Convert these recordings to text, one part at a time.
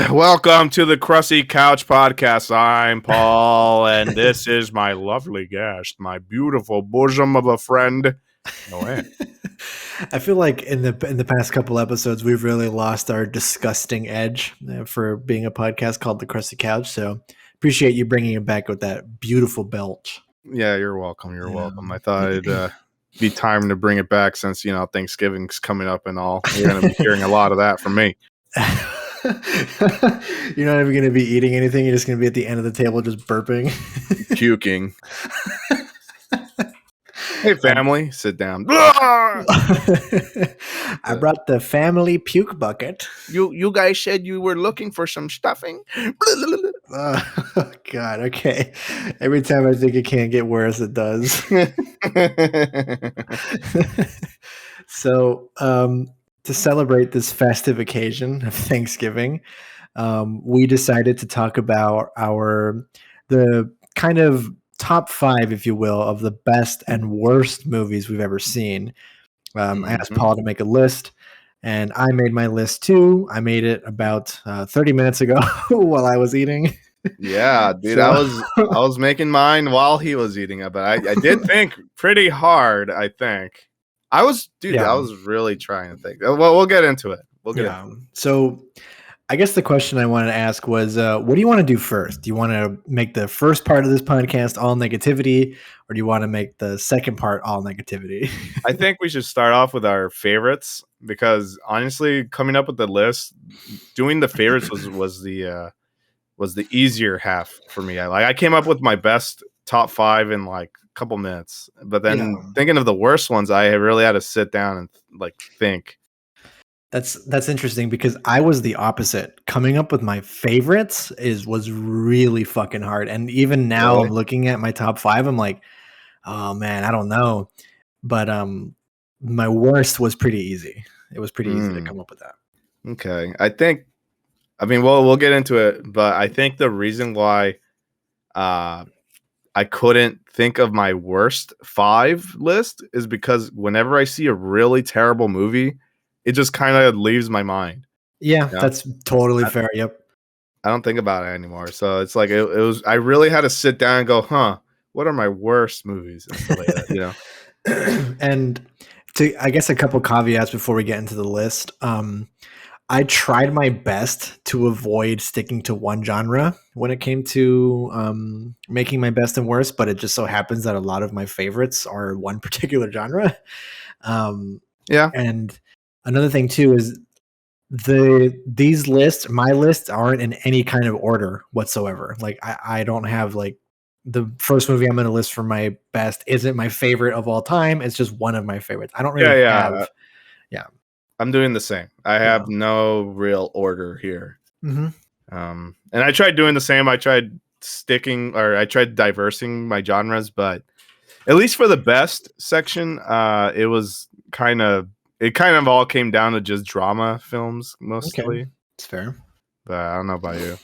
Welcome to the Crusty Couch podcast. I'm Paul, and this is my lovely guest, my beautiful bosom of a friend, Noé. I feel like in the past couple episodes, we've really lost our disgusting edge for being a podcast called the Crusty Couch. So appreciate you bringing it back with that beautiful belch. Yeah, you're welcome. You're welcome. I thought it'd be time to bring it back since, Thanksgiving's coming up and all. You're going to be hearing a lot of that from me. You're not even going to be eating anything. You're just going to be at the end of the table just burping. Puking. Hey, family, sit down. I brought the family puke bucket. You guys said you were looking for some stuffing. Oh, God. Okay. Every time I think it can't get worse, it does. So, to celebrate this festive occasion of Thanksgiving, we decided to talk about the kind of top 5, if you will, of the best and worst movies we've ever seen. I asked Paul to make a list, and I made my list too. I made it about 30 minutes ago while I was eating. Yeah, dude, I was making mine while he was eating it, but I did think pretty hard. I think I was really trying to think. Well, we'll get into it. So I guess the question I wanted to ask was, what do you want to do first? Do you want to make the first part of this podcast all negativity, or do you want to make the second part all negativity? I think we should start off with our favorites, because honestly, coming up with the list, doing the favorites was the easier half for me. I came up with my best top 5 in like a couple minutes, but then thinking of the worst ones, I really had to sit down and think. That's interesting, because I was the opposite. Coming up with my favorites was really fucking hard. And even now, really? I'm looking at my top 5. I'm like, oh man, I don't know. But my worst was pretty easy. It was pretty easy to come up with that. Okay, we'll get into it, but I think the reason why I couldn't think of my worst 5 list is because whenever I see a really terrible movie, it just kind of leaves my mind. Yeah, that's totally fair. Yep. I don't think about it anymore. So it's like it was. I really had to sit down and go, what are my worst movies? And stuff like that, And I guess a couple caveats before we get into the list. I tried my best to avoid sticking to one genre when it came to making my best and worst, but it just so happens that a lot of my favorites are one particular genre. And another thing too is my lists aren't in any kind of order whatsoever. Like I don't have like the first movie I'm going to list for my best isn't my favorite of all time. It's just one of my favorites. I don't really have. I'm doing the same. I have no real order here. Mm-hmm. And I tried doing the same. I tried diversing my genres, but at least for the best section, it was kind of all came down to just drama films mostly. Okay. It's fair. But I don't know about you.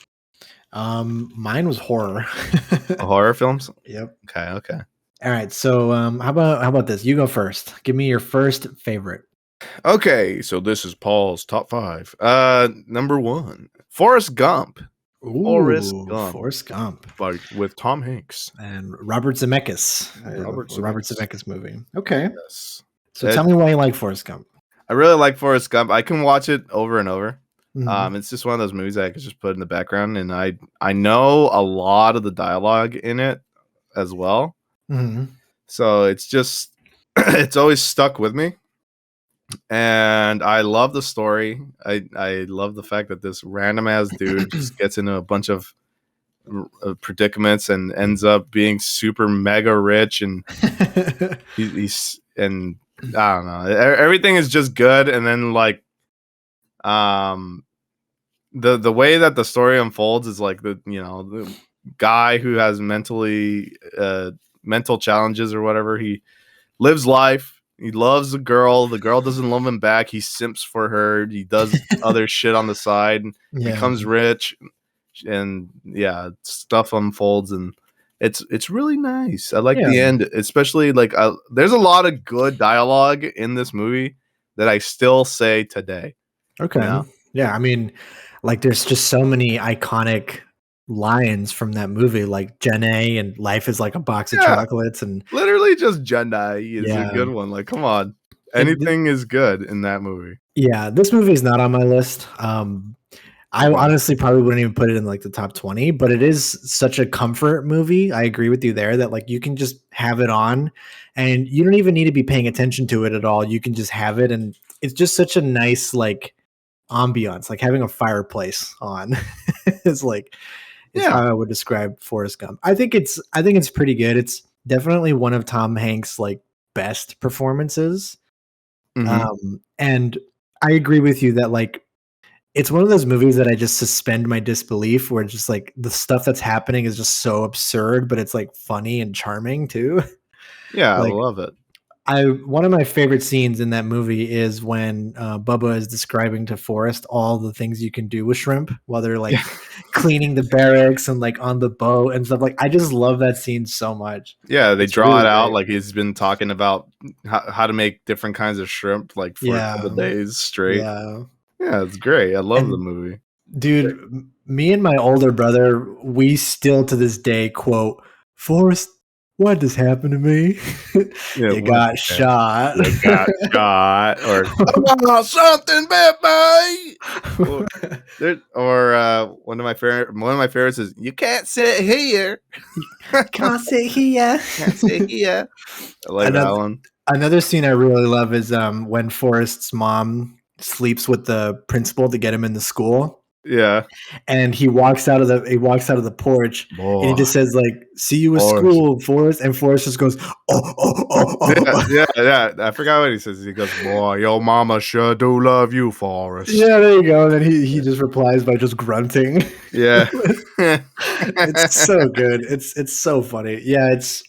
Mine was horror. Horror films? Yep. Okay. All right. So how about this? You go first. Give me your first favorite. Okay, so this is Paul's top 5. Number 1, Forrest Gump. Forrest Gump. With Tom Hanks. And Robert Zemeckis. Robert Zemeckis movie. Okay. Yes. So tell me why you like Forrest Gump. I really like Forrest Gump. I can watch it over and over. Mm-hmm. It's just one of those movies that I can just put in the background, and I know a lot of the dialogue in it as well. Mm-hmm. So it's just it's always stuck with me. And I love the story. I love the fact that this random ass dude just gets into a bunch of predicaments and ends up being super mega rich, and he's and I don't know, everything is just good. And then like the way that the story unfolds is like the guy who has mental challenges or whatever, he lives life. He loves the girl. The girl doesn't love him back. He simps for her. He does other shit on the side. Becomes rich, and stuff unfolds, and it's really nice. I like the end, especially like there's a lot of good dialogue in this movie that I still say today. Okay, Yeah, I mean, like there's just so many iconic lines from that movie, like Gen A and life is like a box of Yeah, chocolates, and literally just Jedi is a yeah, good one. Like, come on, it, anything is good in that movie. yeah, this movie is not on my list. I Okay. honestly probably wouldn't even put it in like the top 20, but it is such a comfort movie. I agree with you there that like you can just have it on and you don't even need to be paying attention to it at all. You can just have it, and it's just such a nice like ambiance, like having a fireplace on is like is Yeah. how I would describe Forrest Gump. I think it's pretty good. It's definitely one of Tom Hanks' like best performances. Hmm. And I agree with you that like it's one of those movies that I just suspend my disbelief, where it's just like the stuff that's happening is just so absurd, but it's like funny and charming too. Yeah, I Like love it. one of my favorite scenes in that movie is when Bubba is describing to Forrest all the things you can do with shrimp while they're like cleaning the barracks and like on the boat and stuff. Like I just love that scene so much. Yeah, they It's draw really it out great. like he's been talking about how to make different kinds of shrimp like for a couple Yeah, days straight. yeah. Yeah, it's great. I love the And movie. dude, me and my older brother, we still to this day quote, Forrest, what just happened to me? Yeah, You what got shot. you got shot or oh, something bad boy. Or one of my favorites is you can't sit here. Can't sit here. Can't sit here. I like that another one. another scene I really love is when Forrest's mom sleeps with the principal to get him into school. Yeah. And he walks out of the porch and he Boy. just says like, "See you at Forrest. school, Forrest." And Forrest just goes, "Oh, oh, oh, Yeah, oh." yeah, yeah. I forgot what he says. He goes, "Boy, your mama sure do love you, Forrest." Yeah, there you go. And then he just replies by just grunting. Yeah. It's so good. It's so funny. Yeah, it's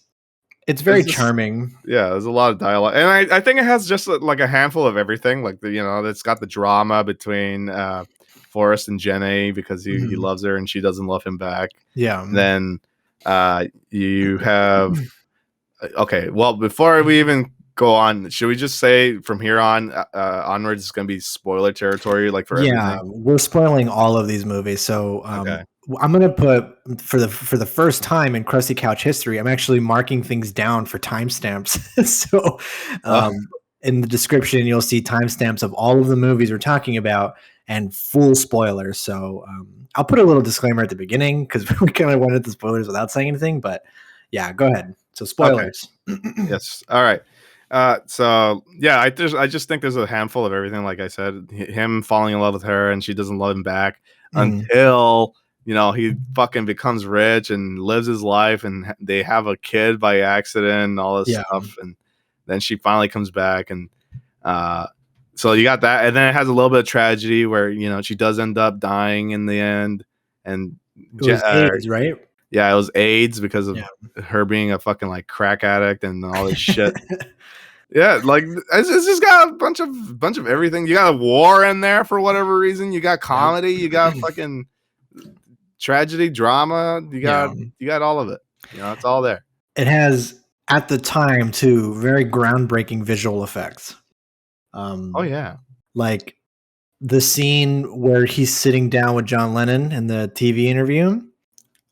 very It's just charming. yeah, there's a lot of dialogue, and I think it has just like a handful of everything. Like it's got the drama between Forrest and Jenny because he Mhm. loves her and she doesn't love him back. Yeah. Then you have okay. Well, before we even go on, should we just say from here on onwards it's gonna be spoiler territory, like for Yeah, everything? we're spoiling all of these movies. So Okay. I'm gonna put for the first time in Crusty Couch history, I'm actually marking things down for timestamps. So Oh, um, in the description, you'll see timestamps of all of the movies we're talking about and full spoilers. So I'll put a little disclaimer at the beginning because we kind of went into spoilers without saying anything. But yeah, go ahead. So okay. spoilers. Yes. All right. So yeah, I just think there's a handful of everything. Like I said, him falling in love with her and she doesn't love him back Mhm. until he fucking becomes rich and lives his life, and they have a kid by accident and all this Yeah. stuff, and then she finally comes back, and uh, so you got that, and then it has a little bit of tragedy where she does end up dying in the end, and It was AIDS, right? yeah, it was AIDS because of Yeah. her being a fucking like crack addict and all this shit. Yeah, like it's just got a bunch of everything. You got a war in there for whatever reason. You got Yep. comedy. You got fucking tragedy, drama. You got Yeah. all of it. It's all there. It has, at the time, too, very groundbreaking visual effects. Oh Um, yeah. like the scene where he's sitting down with John Lennon in the TV interview.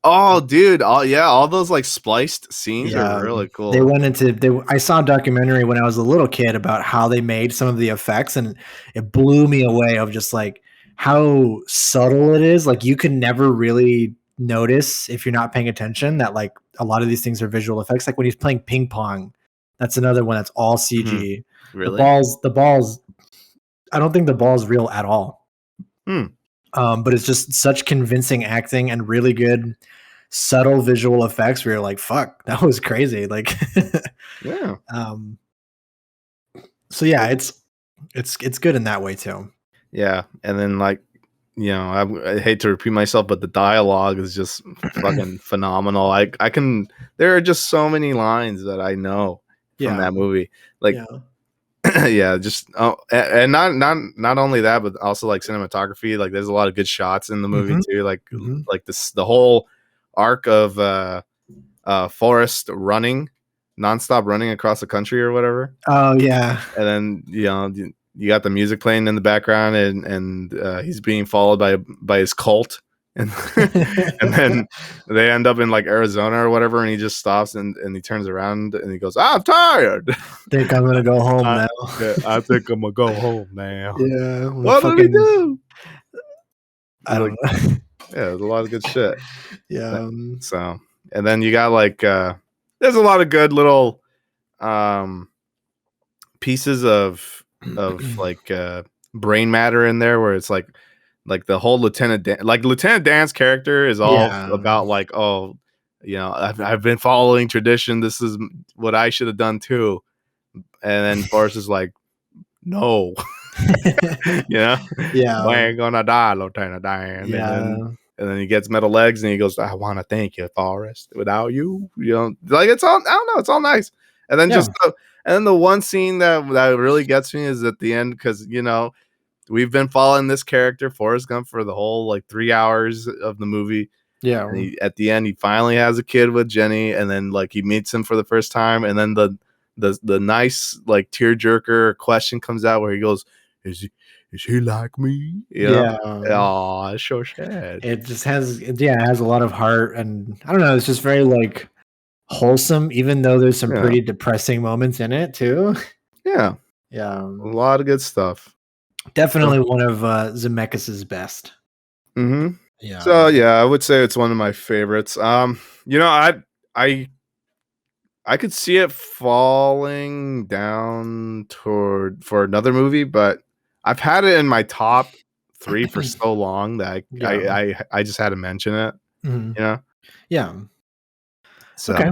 Oh, dude. All those like spliced scenes are Yeah, really they cool. went into. I saw a documentary when I was a little kid about how they made some of the effects, and it blew me away of just like how subtle it is. Like you can never really notice if you're not paying attention that like a lot of these things are visual effects. Like when he's playing ping pong, that's another one that's all Mhm. CG. The Really? balls, the balls. I don't think the ball's real at all. Hmm. But it's just such convincing acting and really good subtle visual effects where you're like, fuck, that was crazy. Like Yeah. um so yeah, it's good in that way too. Yeah. And then like I hate to repeat myself, but the dialogue is just fucking phenomenal. I can there are just so many lines that I know from Yeah. that movie. Like Yeah. yeah, just and not only that, but also like cinematography. Like there's a lot of good shots in the movie Mhm. too. Mhm. Like this the whole arc of Forrest running nonstop running across the country or whatever. Oh yeah. And then you got the music playing in the background, and he's being followed by his cult, and and then they end up in like Arizona or whatever, and he just stops and he turns around and he goes, "I'm tired. Think I'm gonna go home now." I think I'm gonna go home now." Yeah. What did he do? I don't know. Yeah, there's a lot of good shit. Yeah. So, and then you got like there's a lot of good little pieces of like brain matter in there, where it's like the whole Lieutenant Dan's character is all about like, oh, I've been following tradition, this is what I should have done too, and then Forrest is like, no. Yeah. We ain't gonna die, Lieutenant Dan. Yeah. And then he gets metal legs and he goes, I want to thank you, Forrest. Without you, like, it's all, I don't know, it's all nice. And then the one scene that really gets me is at the end, because we've been following this character, Forrest Gump, for the whole like 3 hours of the movie. Yeah. And at the end, he finally has a kid with Jenny, and then like he meets him for the first time, and then the nice like tearjerker question comes out where he goes, Is he like me? Yeah. Oh, it's so sad. It just has a lot of heart, and I don't know, it's just very like wholesome, even though there's some pretty depressing moments in it too. Yeah. Yeah. A lot of good stuff. Definitely one of Zemeckis' best. Mm-hmm. Yeah. So yeah, I would say it's one of my favorites. I could see it falling down for another movie, but I've had it in my top 3 for so long that I just had to mention it. Mm-hmm. Yeah. So okay.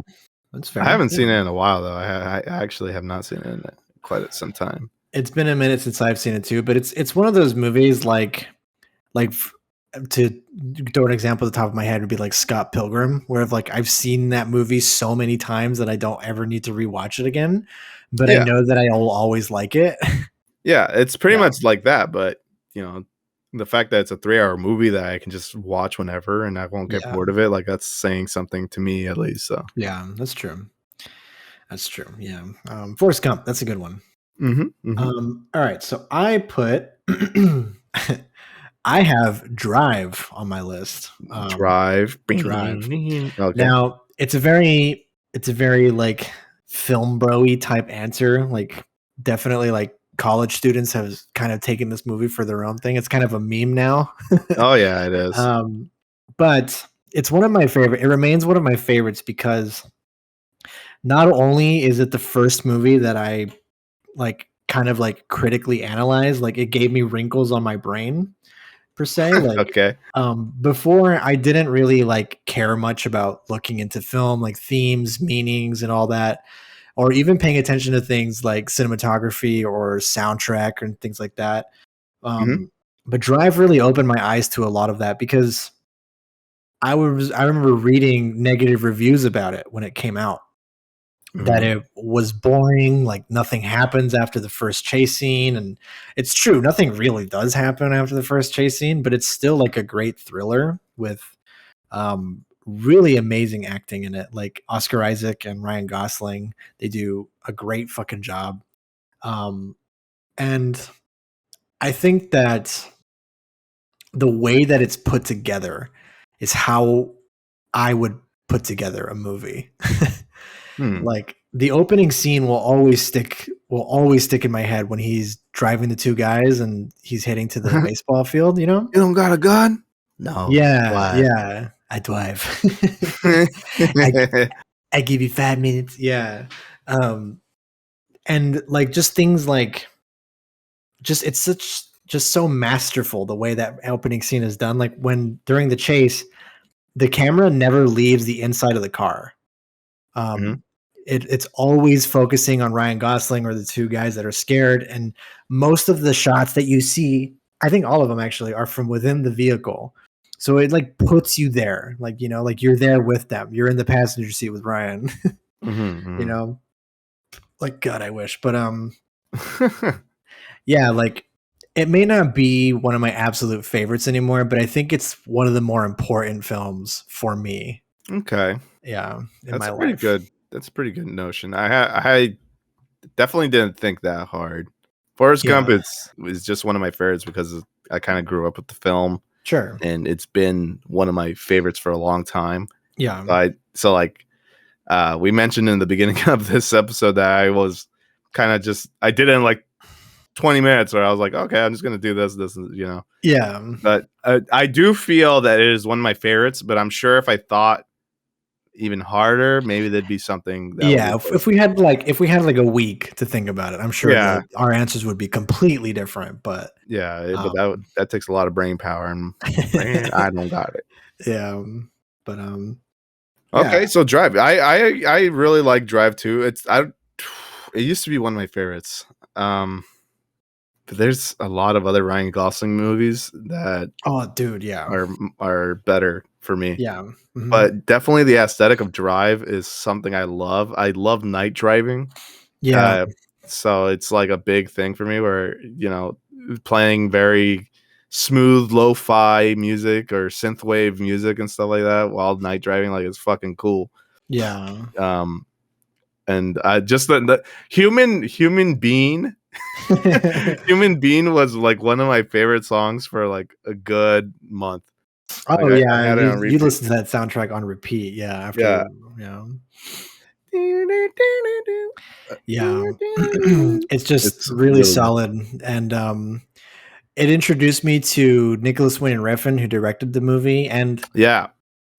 That's fair. I haven't seen it in a while though. I actually have not seen it in quite some time. It's been a minute since I've seen it too, but it's one of those movies like to throw an example at the top of my head would be like Scott Pilgrim, where like I've seen that movie so many times that I don't ever need to rewatch it again, but I know that I will always like it. Yeah, it's pretty much like that, but the fact that it's a 3-hour movie that I can just watch whenever and I won't get bored of it, like that's saying something to me at least. So yeah, that's true. That's true. Yeah. Forrest Gump, that's a good one. Mm-hmm, mm-hmm. All right, so I put I have Drive on my list. Drive. Okay. Now it's a very like film bro-y type answer. Like definitely like college students have kind of taken this movie for their own thing. It's kind of a meme now. Oh yeah, it is. But it's one of my favorite. It remains one of my favorites because not only is it the first movie that I like kind of like critically analyzed, like it gave me wrinkles on my brain per se. Like okay. Before I didn't really like care much about looking into film, like themes, meanings, and all that, or even paying attention to things like cinematography or soundtrack and things like that. But Drive really opened my eyes to a lot of that because I remember reading negative reviews about it when it came out. That it was boring, like nothing happens after the first chase scene, and it's true, nothing really does happen after the first chase scene, but it's still like a great thriller with really amazing acting in it. Like Oscar Isaac and Ryan Gosling, they do a great fucking job. And I think that the way that it's put together is how I would put together a movie. Like the opening scene will always stick in my head when he's driving the two guys and he's heading to the baseball field, You don't got a gun? No. Yeah. Yeah. I drive. I give you 5 minutes. Yeah. And like just things like it's just so masterful the way that opening scene is done. Like when during the chase, the camera never leaves the inside of the car. It's always focusing on Ryan Gosling or the two guys that are scared. And most of the shots that you see, I think all of them actually, are from within the vehicle. So it like puts you there, like, like you're there with them. You're in the passenger seat with Ryan, like, God, I wish. But yeah, like it may not be one of my absolute favorites anymore, but I think it's one of the more important films for me. Okay. Yeah. That's pretty good. That's a pretty good notion. I definitely didn't think that hard. Forrest Gump is just one of my favorites because I kind of grew up with the film. Sure. And it's been one of my favorites for a long time. Yeah. So we mentioned in the beginning of this episode that I was kind of I did it in like 20 minutes where I was like, okay, I'm just going to do this, Yeah. But I do feel that it is one of my favorites, but I'm sure if I thought even harder, maybe there'd be something that if we had like a week to think about it, I'm sure that our answers would be completely different. But but that takes a lot of brain power, and man, I don't got it. Yeah, but okay, so Drive. I really like Drive too. It used to be one of my favorites. But there's a lot of other Ryan Gosling movies that are better for me. Yeah. Mm-hmm. But definitely the aesthetic of Drive is something I love. I love night driving. Yeah. So it's like a big thing for me where, playing very smooth lo-fi music or synthwave music and stuff like that while night driving, like, it's fucking cool. Yeah. And just the human being Human Being was like one of my favorite songs for like a good month. Oh, like, you listen to that soundtrack on repeat. Yeah. It's really solid. And it introduced me to Nicholas Winding Refn, who directed the movie. And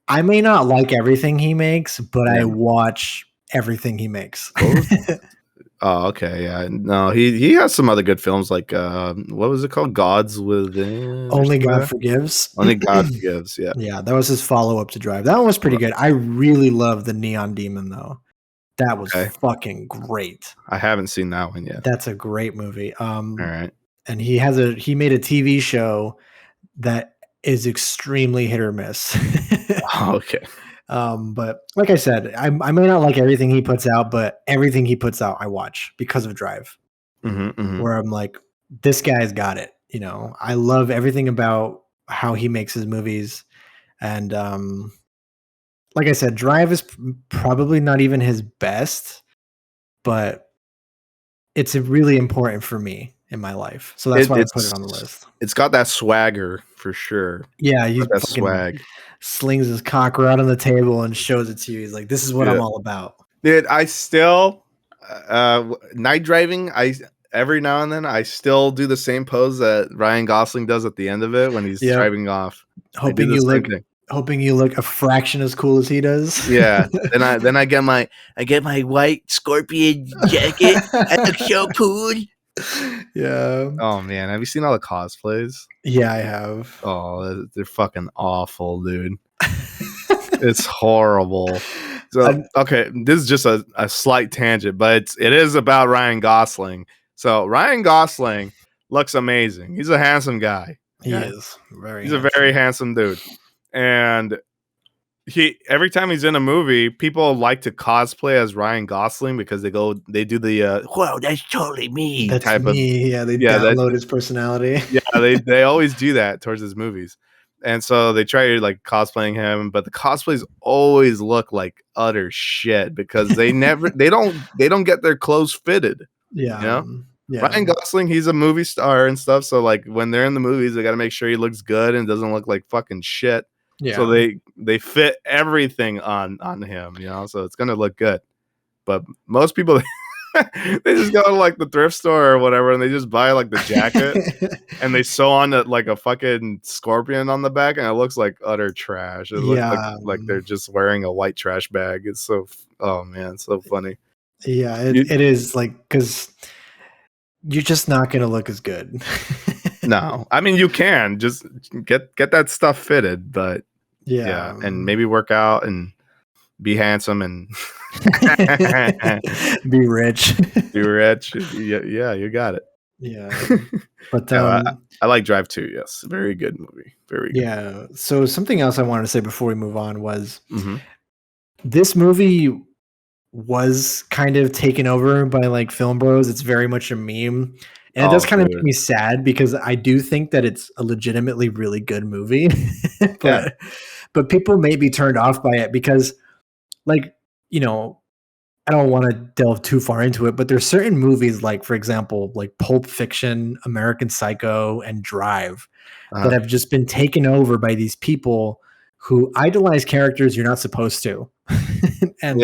I may not like everything he makes, but I watch everything he makes. Oh, okay, yeah. No, he has some other good films, like what was it called? Gods Within. Only God Forgives. Only God Forgives. Yeah, yeah. That was his follow-up to Drive. That one was pretty good. I really love the Neon Demon though. That was fucking great. I haven't seen that one yet. That's a great movie. All right. And he made a TV show that is extremely hit or miss. Okay. But like I said, I may not like everything he puts out, but everything he puts out, I watch because of Drive. Where I'm like, this guy's got it. I love everything about how he makes his movies. And like I said, Drive is probably not even his best, but it's really important for me in my life. So that's why I put it on the list. It's got that swagger for sure. Yeah, he's got that swag. Slings his cock right on the table and shows it to you. He's like, this is what I'm all about. Dude, I still night driving, every now and then I still do the same pose that Ryan Gosling does at the end of it when he's driving off. Hoping you look a fraction as cool as he does. Yeah. Then I get my white scorpion jacket. I look so cool. Yeah. Oh man, have you seen all the cosplays? Yeah, I have. Oh, they're fucking awful, dude. It's horrible. So okay, this is just a slight tangent, but it is about Ryan Gosling. So Ryan Gosling looks amazing. He's a handsome guy. He is He's a very handsome dude, and every time he's in a movie, people like to cosplay as Ryan Gosling because they do the "Whoa, that's totally me" that's type me. of they download his personality. Yeah, they always do that towards his movies, and so they try like cosplaying him, but the cosplays always look like utter shit because they don't get their clothes fitted. Yeah, Ryan Gosling, he's a movie star and stuff, so like when they're in the movies, they got to make sure he looks good and doesn't look like fucking shit. Yeah. So they fit everything on him, so it's gonna look good. But most people they just go to like the thrift store or whatever and they just buy like the jacket and they sew on like a fucking scorpion on the back and it looks like utter trash. It looks like they're just wearing a white trash bag. It's so it's so funny. Yeah, it is like because you're just not gonna look as good. No, I mean you can just get that stuff fitted, but and maybe work out and be handsome and be rich. Be rich. Yeah, you got it. Yeah, but I like Drive 2. Yes, very good movie. Very good. Yeah. So something else I wanted to say before we move on was this movie was kind of taken over by like film bros. It's very much a meme. And it does kind of make me sad because I do think that it's a legitimately really good movie. But people may be turned off by it because like, I don't want to delve too far into it, but there's certain movies, like for example, like Pulp Fiction, American Psycho, and Drive, that have just been taken over by these people who idolize characters you're not supposed to, and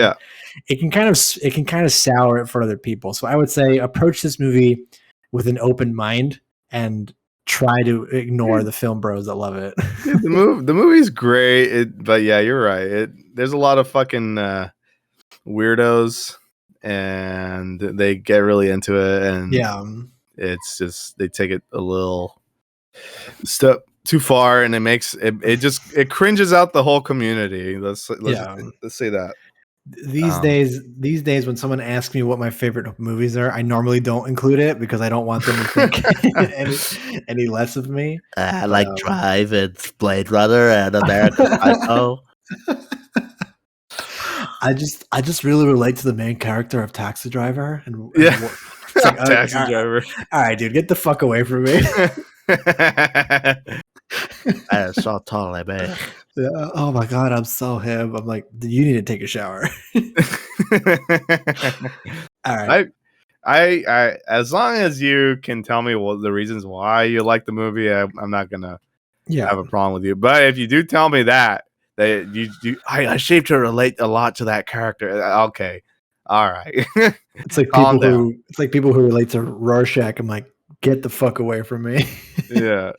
it can kind of sour it for other people. So I would say approach this movie with an open mind and try to ignore the film bros that love it. Dude, the movie's great, but yeah, you're right. There's a lot of fucking weirdos, and they get really into it, and it's just they take it a little step too far, and it cringes out the whole community. Let's say that. These days, when someone asks me what my favorite movies are, I normally don't include it because I don't want them to think any less of me. I like Drive and Blade Runner and American Psycho. I just really relate to the main character of Taxi Driver, and it's like, Taxi Driver. All right, dude, get the fuck away from me. I saw totally man. Yeah, oh my god, I'm so him. I'm like, you need to take a shower. All right. I as long as you can tell me the reasons why you like the movie, I'm not gonna have a problem with you. But if you do tell me that I shape to relate a lot to that character, okay, all right. It's like people who relate to Rorschach. I'm like, get the fuck away from me. Yeah.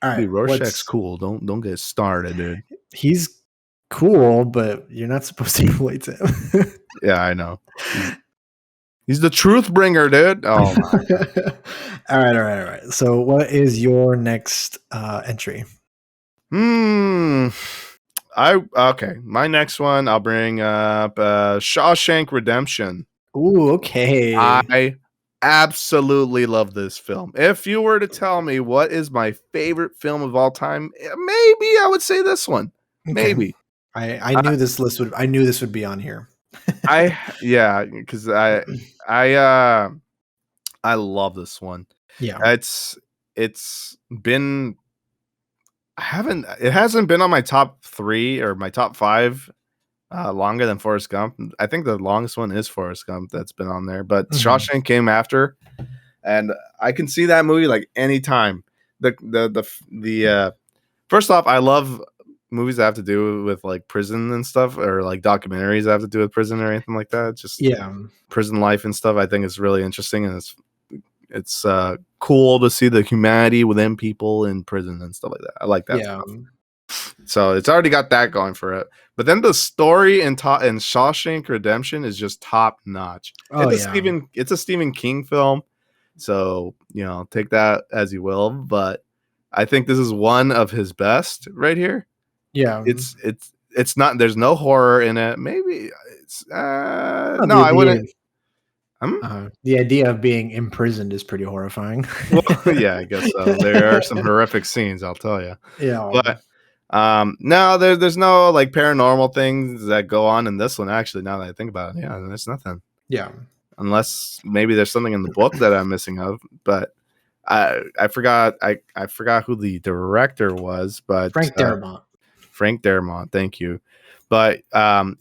All right, dude, Rorschach's cool. Don't get started, dude. He's cool, but you're not supposed to relate to him. Yeah, I know. He's the truth bringer, dude. Oh my. All right. So, what is your next entry? My next one, I'll bring up Shawshank Redemption. Ooh, okay. I absolutely love this film. If you were to tell me what is my favorite film of all time, maybe I would say this one. Okay. Maybe. I knew this list would. I knew this would be on here. Because I love this one. Yeah, it's been. It hasn't been on my top 3 or my top 5 longer than Forrest Gump. I think the longest one is Forrest Gump that's been on there, but Shawshank came after, and I can see that movie like anytime. The first off, I love movies that have to do with like prison and stuff, or like documentaries that have to do with prison or anything like that. Just prison life and stuff. I think it's really interesting, and it's cool to see the humanity within people in prison and stuff like that. I like that stuff. So it's already got that going for it. But then the story in Shawshank Redemption is just top notch. It's a Stephen King film, so take that as you will. But I think this is one of his best right here. Yeah, it's not. There's no horror in it. Maybe it's no. I wouldn't. The idea of being imprisoned is pretty horrifying. Well, yeah, I guess so. There are some horrific scenes, I'll tell you. Yeah, but no, there's no like paranormal things that go on in this one. Actually, now that I think about it, there's nothing. Yeah, unless maybe there's something in the book that I'm missing of. But I forgot who the director was. But Frank Darabont. Frank Darabont, thank you. But I'm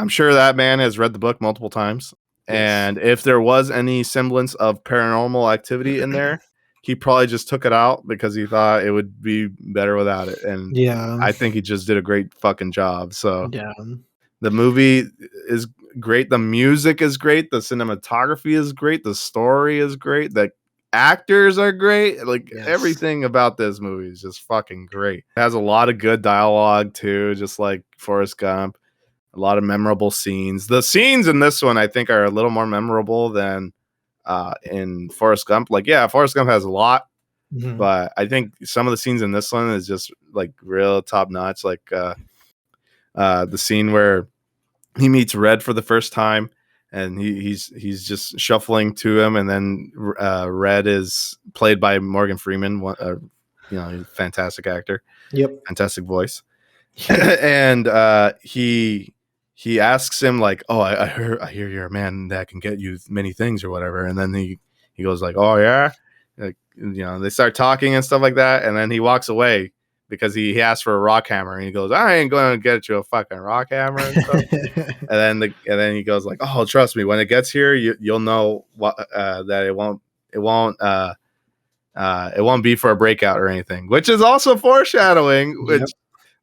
sure that man has read the book multiple times. And if there was any semblance of paranormal activity in there, he probably just took it out because he thought it would be better without it. And I think he just did a great fucking job. So the movie is great. The music is great. The cinematography is great. The story is great. The actors are great. Like everything about this movie is just fucking great. It has a lot of good dialogue too, just like Forrest Gump. A lot of memorable scenes. The scenes in this one, I think, are a little more memorable than in Forrest Gump. Like, Forrest Gump has a lot, but I think some of the scenes in this one is just like real top notch. Like the scene where he meets Red for the first time, and he's just shuffling to him, and then Red is played by Morgan Freeman. He's a fantastic actor. Yep, fantastic voice. And he asks him like, "Oh, I hear you're a man that can get you many things or whatever." And then he goes like, "Oh yeah," like, they start talking and stuff like that. And then he walks away because he asked for a rock hammer, and he goes, "I ain't going to get you a fucking rock hammer," and stuff. and then he goes like, "Oh, trust me, when it gets here, you'll know what that it won't be for a breakout or anything," which is also foreshadowing. Which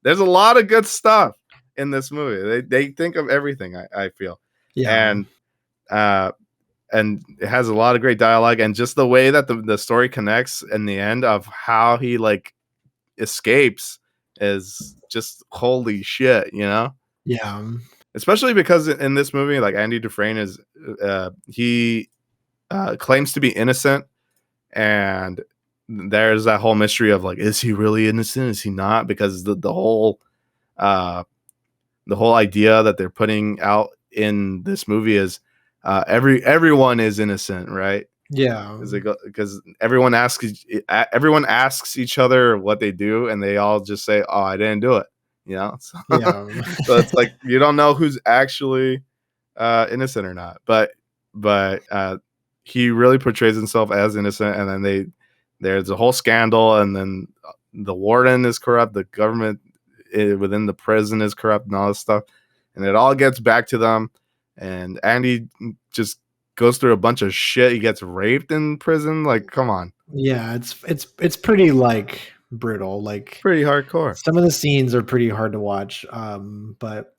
there's a lot of good stuff in this movie. They think of everything. I feel, and it has a lot of great dialogue, and just the way that the story connects in the end of how he like escapes is just holy shit, you know? Yeah. Especially because in this movie, like Andy Dufresne is he claims to be innocent, and there's that whole mystery of like, is he really innocent? Is he not? Because the whole idea that they're putting out in this movie is everyone is innocent, right? Yeah, because everyone asks each other what they do, and they all just say, "Oh, I didn't do it," you know. So, so it's like you don't know who's actually innocent or not. But he really portrays himself as innocent, and then there's a whole scandal, and then the warden is corrupt, the government within the prison is corrupt, and all this stuff, and it all gets back to them. And Andy just goes through a bunch of shit. He gets raped in prison. Like, come on. Yeah, it's pretty like brutal. Like pretty hardcore. Some of the scenes are pretty hard to watch. But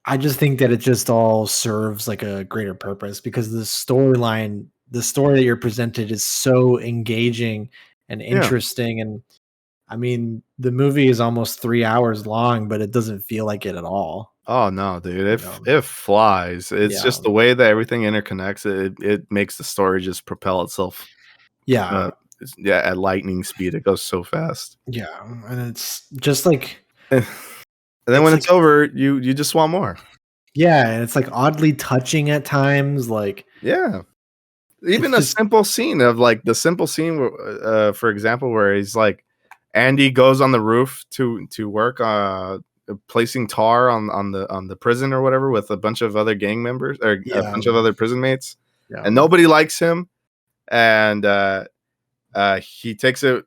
I just think that it just all serves like a greater purpose because the story that you're presented is so engaging and interesting. And I mean, the movie is almost 3 hours long, but it doesn't feel like it at all. Oh no, dude! It flies. It's just the way that everything interconnects. It makes the story just propel itself. At lightning speed. It goes so fast. Yeah, and it's just like, and then when it's over, you just want more. Yeah, and it's like oddly touching at times. Like, yeah, even a simple scene of like the simple scene, for example, where he's like, Andy goes on the roof to work placing tar on the prison or whatever with a bunch of other gang members or a bunch of other prison mates, and nobody likes him, and he takes it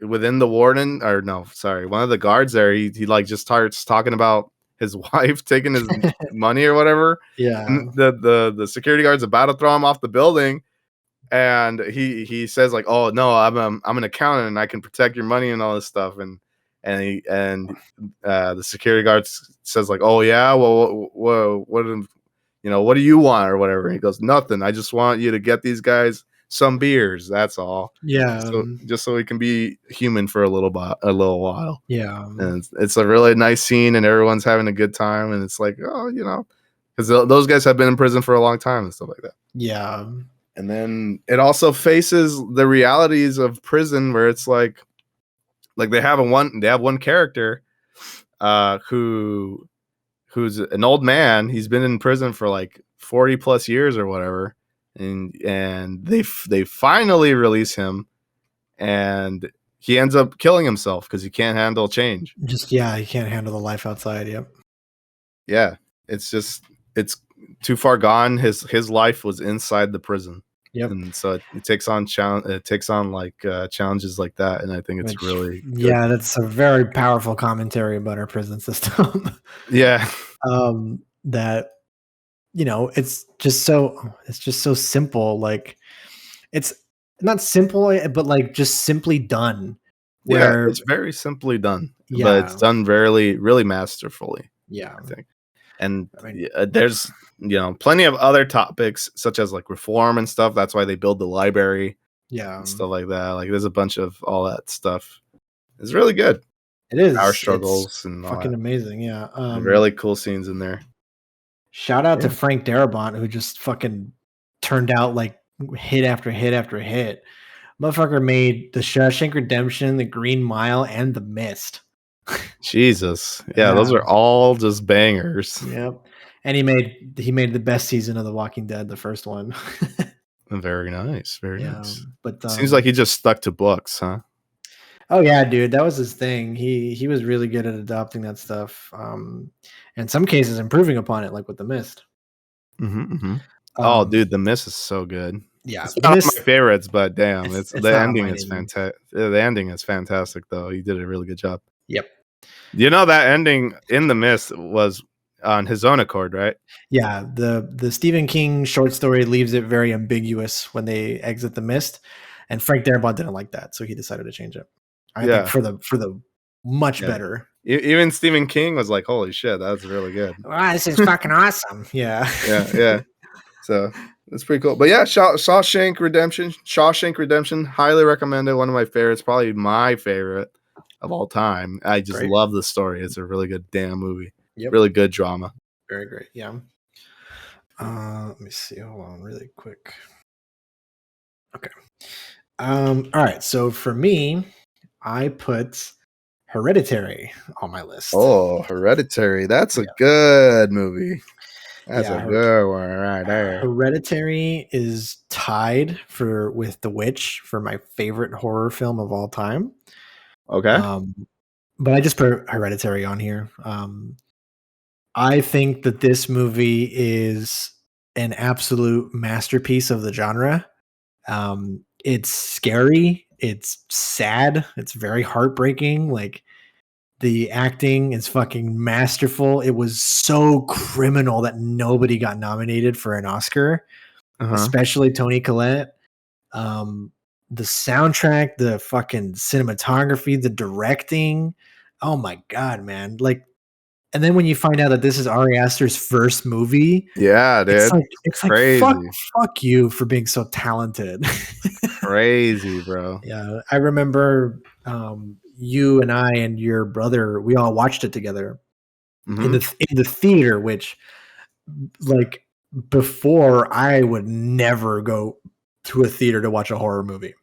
within the warden one of the guards there. He like just starts talking about his wife taking his money or whatever. And the security guard's about to throw him off the building, and he says like, "Oh no, I'm an accountant and I can protect your money and all this stuff." And the security guard says like, "Oh yeah, well, what do you want or whatever?" And he goes, "Nothing. I just want you to get these guys some beers. That's all. Yeah, so just so we can be human for a little while." Yeah, and it's a really nice scene, and everyone's having a good time, and it's like, oh, because those guys have been in prison for a long time and stuff like that. Yeah, and then it also faces the realities of prison, where it's like they have one character who's an old man. He's been in prison for like 40 plus years or whatever, and they finally release him, and he ends up killing himself because he can't handle change. He can't handle the life outside. Yeah, it's too far gone. His life was inside the prison. Yep. And so it takes on like challenges like that, and I think it's really good. Yeah, that's a very powerful commentary about our prison system. Yeah. That it's just so simple. Like, it's not simple, but like just simply done. Yeah, it's very simply done, but it's done really masterfully. Yeah, I think. And there's plenty of other topics such as like reform and stuff. That's why they build the library. And stuff like that. Like there's a bunch of all that stuff. It's really good. It is power struggles and fucking amazing. Yeah, really cool scenes in there. Shout out to Frank Darabont, who just fucking turned out like hit after hit after hit. Motherfucker made The Shawshank Redemption, The Green Mile, and The Mist. Jesus. Yeah, those are all just bangers. Yep. And he made the best season of The Walking Dead, the first one. Very nice. Very nice. But seems like he just stuck to books, huh? Oh yeah, dude, that was his thing. He was really good at adopting that stuff. In some cases improving upon it, like with The Mist. Oh, dude, The Mist is so good. Yeah, It's not one of my favorites, but damn, it's the not ending mine is either. fantastic. The ending is fantastic, though. He did a really good job. Yep. You know that ending in The Mist was on his own accord, right? Yeah, the Stephen King short story leaves it very ambiguous when they exit the mist, and Frank Darabont didn't like that, so he decided to change it. I think for the much better. Even Stephen King was like, "Holy shit, that's really good." Wow, this is fucking awesome. Yeah. Yeah. So that's pretty cool. But yeah, Shawshank Redemption, highly recommended. One of my favorites, probably my favorite of all time. I just love the story. It's a really good damn movie. Yep. Really good drama. Very great. Yeah. Let me see. Hold on, really quick. Okay. All right. So for me, I put Hereditary on my list. Oh, Hereditary. That's a good movie. That's a good one right there. Hereditary is tied with The Witch for my favorite horror film of all time. Okay. But I just put Hereditary on here. I think that this movie is an absolute masterpiece of the genre. It's scary. It's sad. It's very heartbreaking. Like, the acting is fucking masterful. It was so criminal that nobody got nominated for an Oscar, especially Toni Collette. The soundtrack, the fucking cinematography, the directing. Oh my God, man. Like, and then when you find out that this is Ari Aster's first movie, yeah, dude, it's crazy. Like fuck you for being so talented. Crazy, bro. Yeah, I remember you and I and your brother, we all watched it together in the theater, which, like, before I would never go to a theater to watch a horror movie.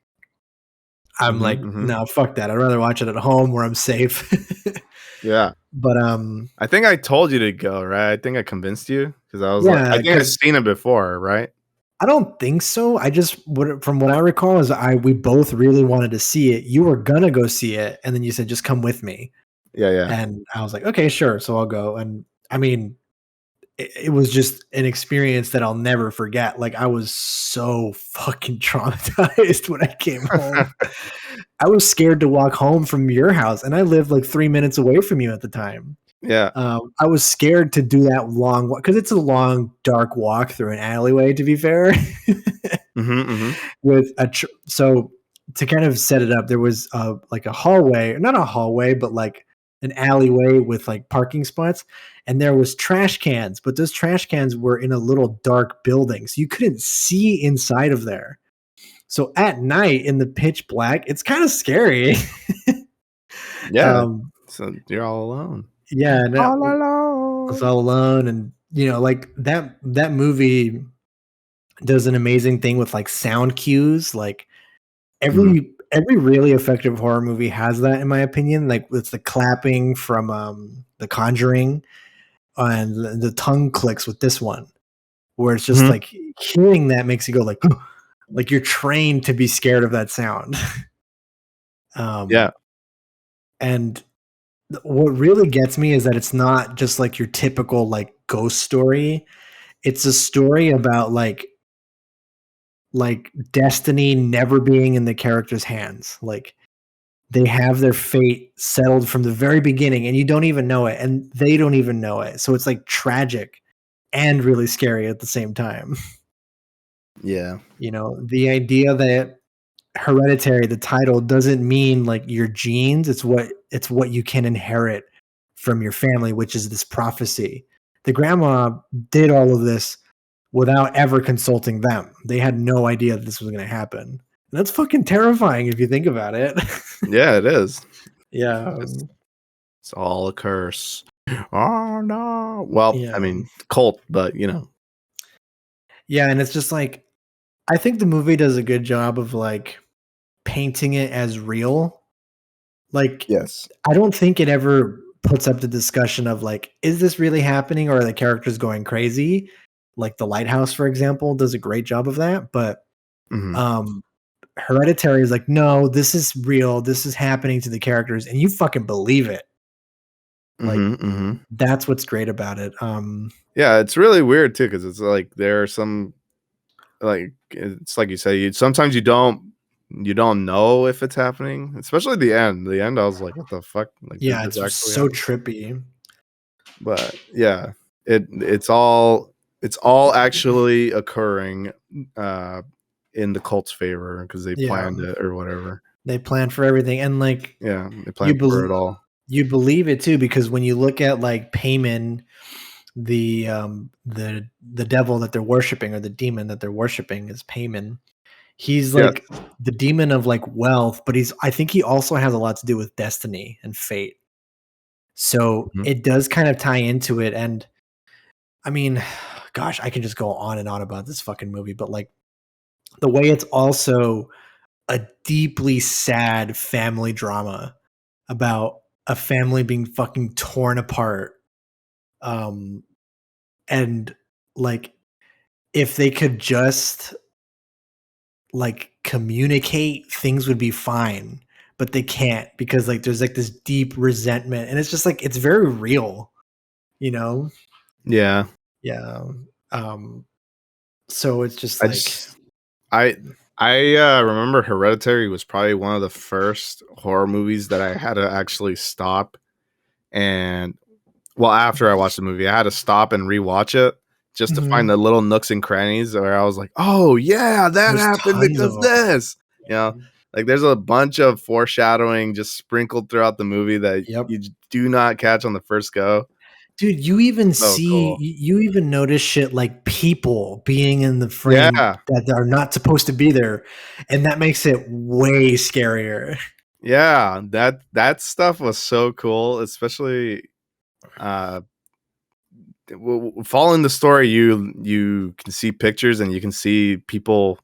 I'm like, no, fuck that. I'd rather watch it at home where I'm safe. Yeah. But I think I told you to go, right? I think I convinced you because I was like, I think I've seen it before, right? I don't think so. I just, from what I recall, is we both really wanted to see it. You were gonna go see it, and then you said, just come with me. Yeah. And I was like, okay, sure. So I'll go. And I mean, it was just an experience that I'll never forget. Like, I was so fucking traumatized when I came home. I was scared to walk home from your house, and I lived like 3 minutes away from you at the time. Yeah. I was scared to do that long walk because it's a long, dark walk through an alleyway, to be fair. With so to kind of set it up, there was like a hallway, not a hallway, but like an alleyway with like parking spots, and there was trash cans, but those trash cans were in a little dark building, so you couldn't see inside of there. So at night in the pitch black, it's kind of scary. Yeah. So you're all alone. Yeah, all alone. I was all alone, and like that movie does an amazing thing with like sound cues. Like every really effective horror movie has that, in my opinion. Like it's the clapping from The Conjuring, and the tongue clicks with this one, where it's just like hearing that makes you go like, like you're trained to be scared of that sound. Yeah, and what really gets me is that it's not just like your typical like ghost story. It's a story about like destiny never being in the character's hands. Like they have their fate settled from the very beginning, and you don't even know it, and they don't even know it. So it's like tragic and really scary at the same time. Yeah. The idea that Hereditary, the title, doesn't mean like your genes. It's what you can inherit from your family, which is this prophecy. The grandma did all of this without ever consulting them. They had no idea that this was going to happen. And that's fucking terrifying if you think about it. Yeah, it is. Yeah. It's all a curse. Oh, no. Well, Yeah. I mean, cult, but Yeah, and it's just like, I think the movie does a good job of like painting it as real. Like, yes. I don't think it ever puts up the discussion of like, is this really happening, or are the characters going crazy? Like The Lighthouse, for example, does a great job of that. But Hereditary is like, no, this is real. This is happening to the characters, and you fucking believe it. Like, that's what's great about it. Yeah, it's really weird too, because it's like there are some like it's like you say, sometimes you don't know if it's happening, especially the end. The end, I was like, what the fuck? Like, did Yeah, this it's actually so happen? trippy. But yeah, it's all actually occurring in the cult's favor because they planned it or whatever. They planned for everything, and like Yeah, they planned for it all. You believe it too, because when you look at like Payman, the devil that they're worshiping, or the demon that they're worshiping is Payman. He's like the demon of like wealth, but I think he also has a lot to do with destiny and fate. So it does kind of tie into it. And I mean, gosh, I can just go on and on about this fucking movie, but like the way it's also a deeply sad family drama about a family being fucking torn apart. And like, if they could just like communicate, things would be fine, but they can't, because like there's like this deep resentment, and it's just like it's very real, you know? Yeah. Yeah. So it's just I remember Hereditary was probably one of the first horror movies that I had to actually stop, and well, after I watched the movie, I had to stop and rewatch it just to find the little nooks and crannies where I was like, oh yeah, that happened because this, you know, like there's a bunch of foreshadowing just sprinkled throughout the movie that you do not catch on the first go. Dude, you even you even notice shit like people being in the frame that are not supposed to be there, and that makes it way scarier. Yeah, that stuff was so cool, especially following the story. You can see pictures and you can see people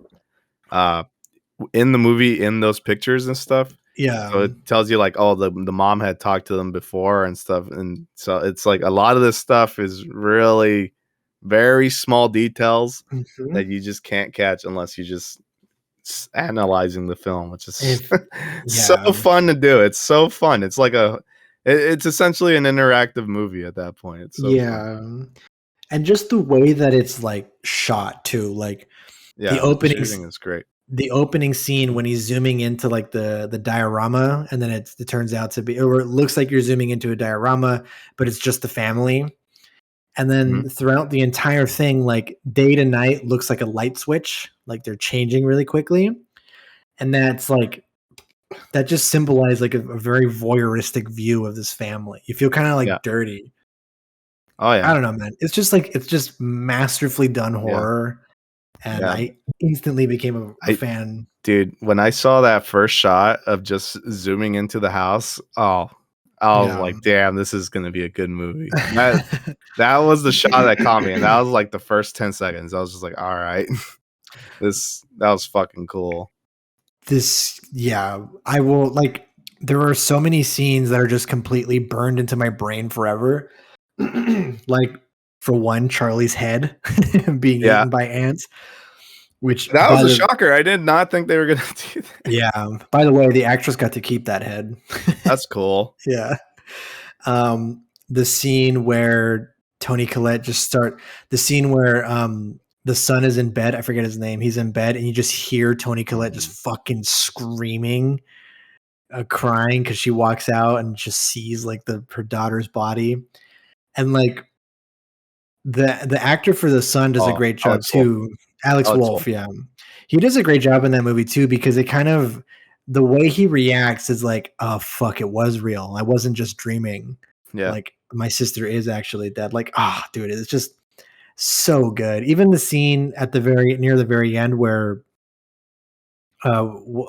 in the movie in those pictures and stuff. Yeah. So it tells you like, oh, the mom had talked to them before and stuff. And so it's like a lot of this stuff is really very small details that you just can't catch unless you just analyzing the film, which is so fun to do. It's so fun. It's like it's essentially an interactive movie at that point. It's so fun. And just the way that it's like shot too, like the opening is great. The opening scene when he's zooming into like the diorama, and then it turns out to be, or it looks like you're zooming into a diorama, but it's just the family. And then throughout the entire thing, like day to night looks like a light switch, like they're changing really quickly. And that's like, that just symbolized like a very voyeuristic view of this family. You feel kind of like dirty. Oh yeah. I don't know, man. It's just masterfully done horror. And I instantly became a fan. Dude, when I saw that first shot of just zooming into the house, I was like, damn, this is going to be a good movie. That was the shot that caught me. And that was like the first 10 seconds. I was just like, all right, that was fucking cool. I will, like, there are so many scenes that are just completely burned into my brain forever. Like, for one, Charlie's head being eaten by ants. Which that was a shocker. I did not think they were going to do that. Yeah. By the way, the actress got to keep that head. That's cool. Yeah. The scene where Toni Collette the scene where the son is in bed. I forget his name. He's in bed, and you just hear Toni Collette just fucking screaming, crying, because she walks out and just sees like her daughter's body, and like the actor for the son does a great job too. Alex Wolff, yeah. He does a great job in that movie too, because it kind of, the way he reacts is like, oh fuck, it was real. I wasn't just dreaming. Yeah. Like, my sister is actually dead. Like, dude, it's just so good. Even the scene at near the very end where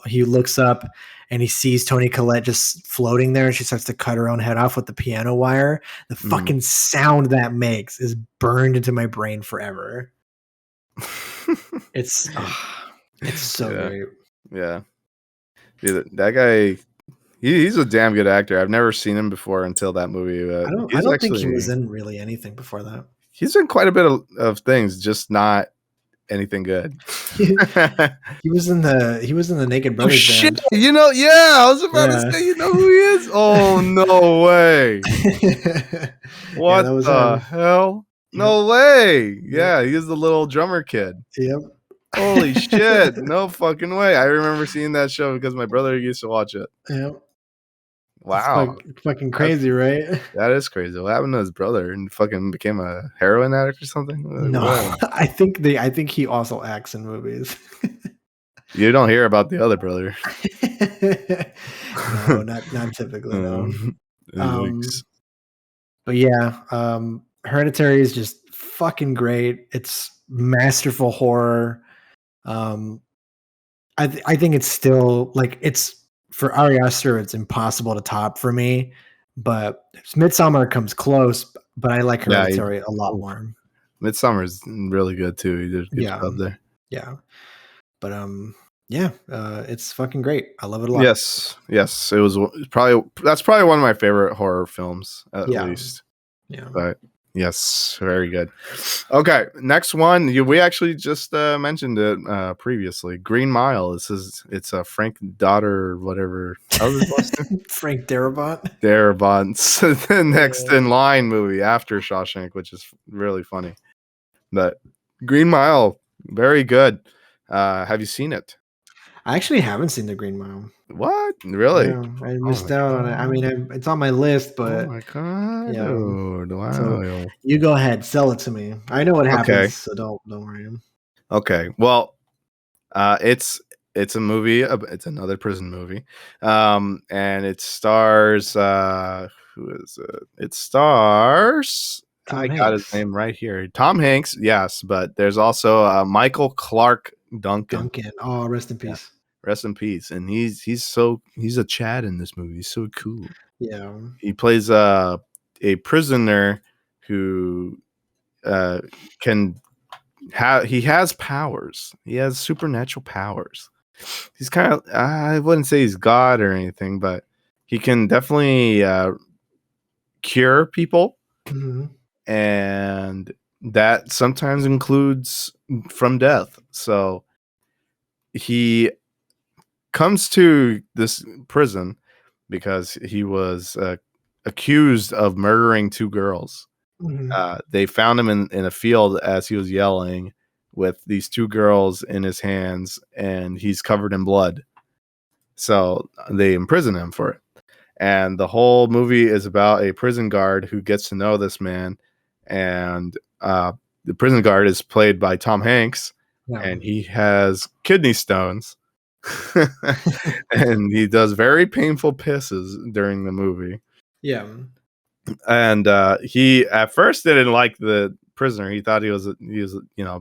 he looks up and he sees Toni Collette just floating there, and she starts to cut her own head off with the piano wire. The fucking sound that makes is burned into my brain forever. It's so great. Yeah. Dude, that guy, he's a damn good actor. I've never seen him before until that movie. I don't think he was in really anything before that. He's in quite a bit of things, just not anything good. He was in the Naked Brothers band. You know, I was about to say, you know who he is? Oh, no way. What the hell? No way. Yeah, he is the little drummer kid. Yep. Holy shit! No fucking way. I remember seeing that show because my brother used to watch it. Yeah. Wow, It's fucking crazy, right? that is crazy. What happened to his brother? And fucking became a heroin addict or something? No, What? I think he also acts in movies. You don't hear about the other brother. No, not typically. No. Yikes. But yeah, Hereditary is just fucking great. It's masterful horror. I think it's still like it's for Ari Aster, it's impossible to top for me. But Midsommar comes close, but I like Yeah, Hereditary a lot more. Midsummer's really good too. He did a good job there. Yeah. But yeah, it's fucking great. I love it a lot. Yes. It was probably one of my favorite horror films, at least. Yeah. But yes, very good. Okay, next one. We actually just mentioned it previously. Green Mile. It's a Frank Daughter, whatever. How's his last name? Frank Darabont. Darabont's the next in line movie after Shawshank, which is really funny. But Green Mile, very good. Have you seen it? I actually haven't seen the Green Mile. What? Really? Yeah, I missed out on it. I mean, it's on my list, but oh my god! yeah. Dude, wow. So you go ahead, sell it to me. I know what happens, Okay. so don't worry. Okay. Well, it's a movie. It's another prison movie, and it stars who is it? It stars. Tom I Hanks. got his name right here. Tom Hanks. Yes, but there's also Michael Clark Duncan. Oh, rest in peace. Yeah. Rest in peace. And he's a Chad in this movie. He's so cool. Yeah. He plays a prisoner who he has powers. He has supernatural powers. He's kind of, I wouldn't say he's God or anything, but he can definitely cure people. Mm-hmm. And that sometimes includes from death. So he comes to this prison because he was accused of murdering 2 girls. Mm-hmm. They found him in a field as he was yelling with these 2 girls in his hands, and he's covered in blood. So they imprison him for it. And the whole movie is about a prison guard who gets to know this man. And the prison guard is played by Tom Hanks, and he has kidney stones. And he does very painful pisses during the movie. Yeah. And he at first didn't like the prisoner. He thought he was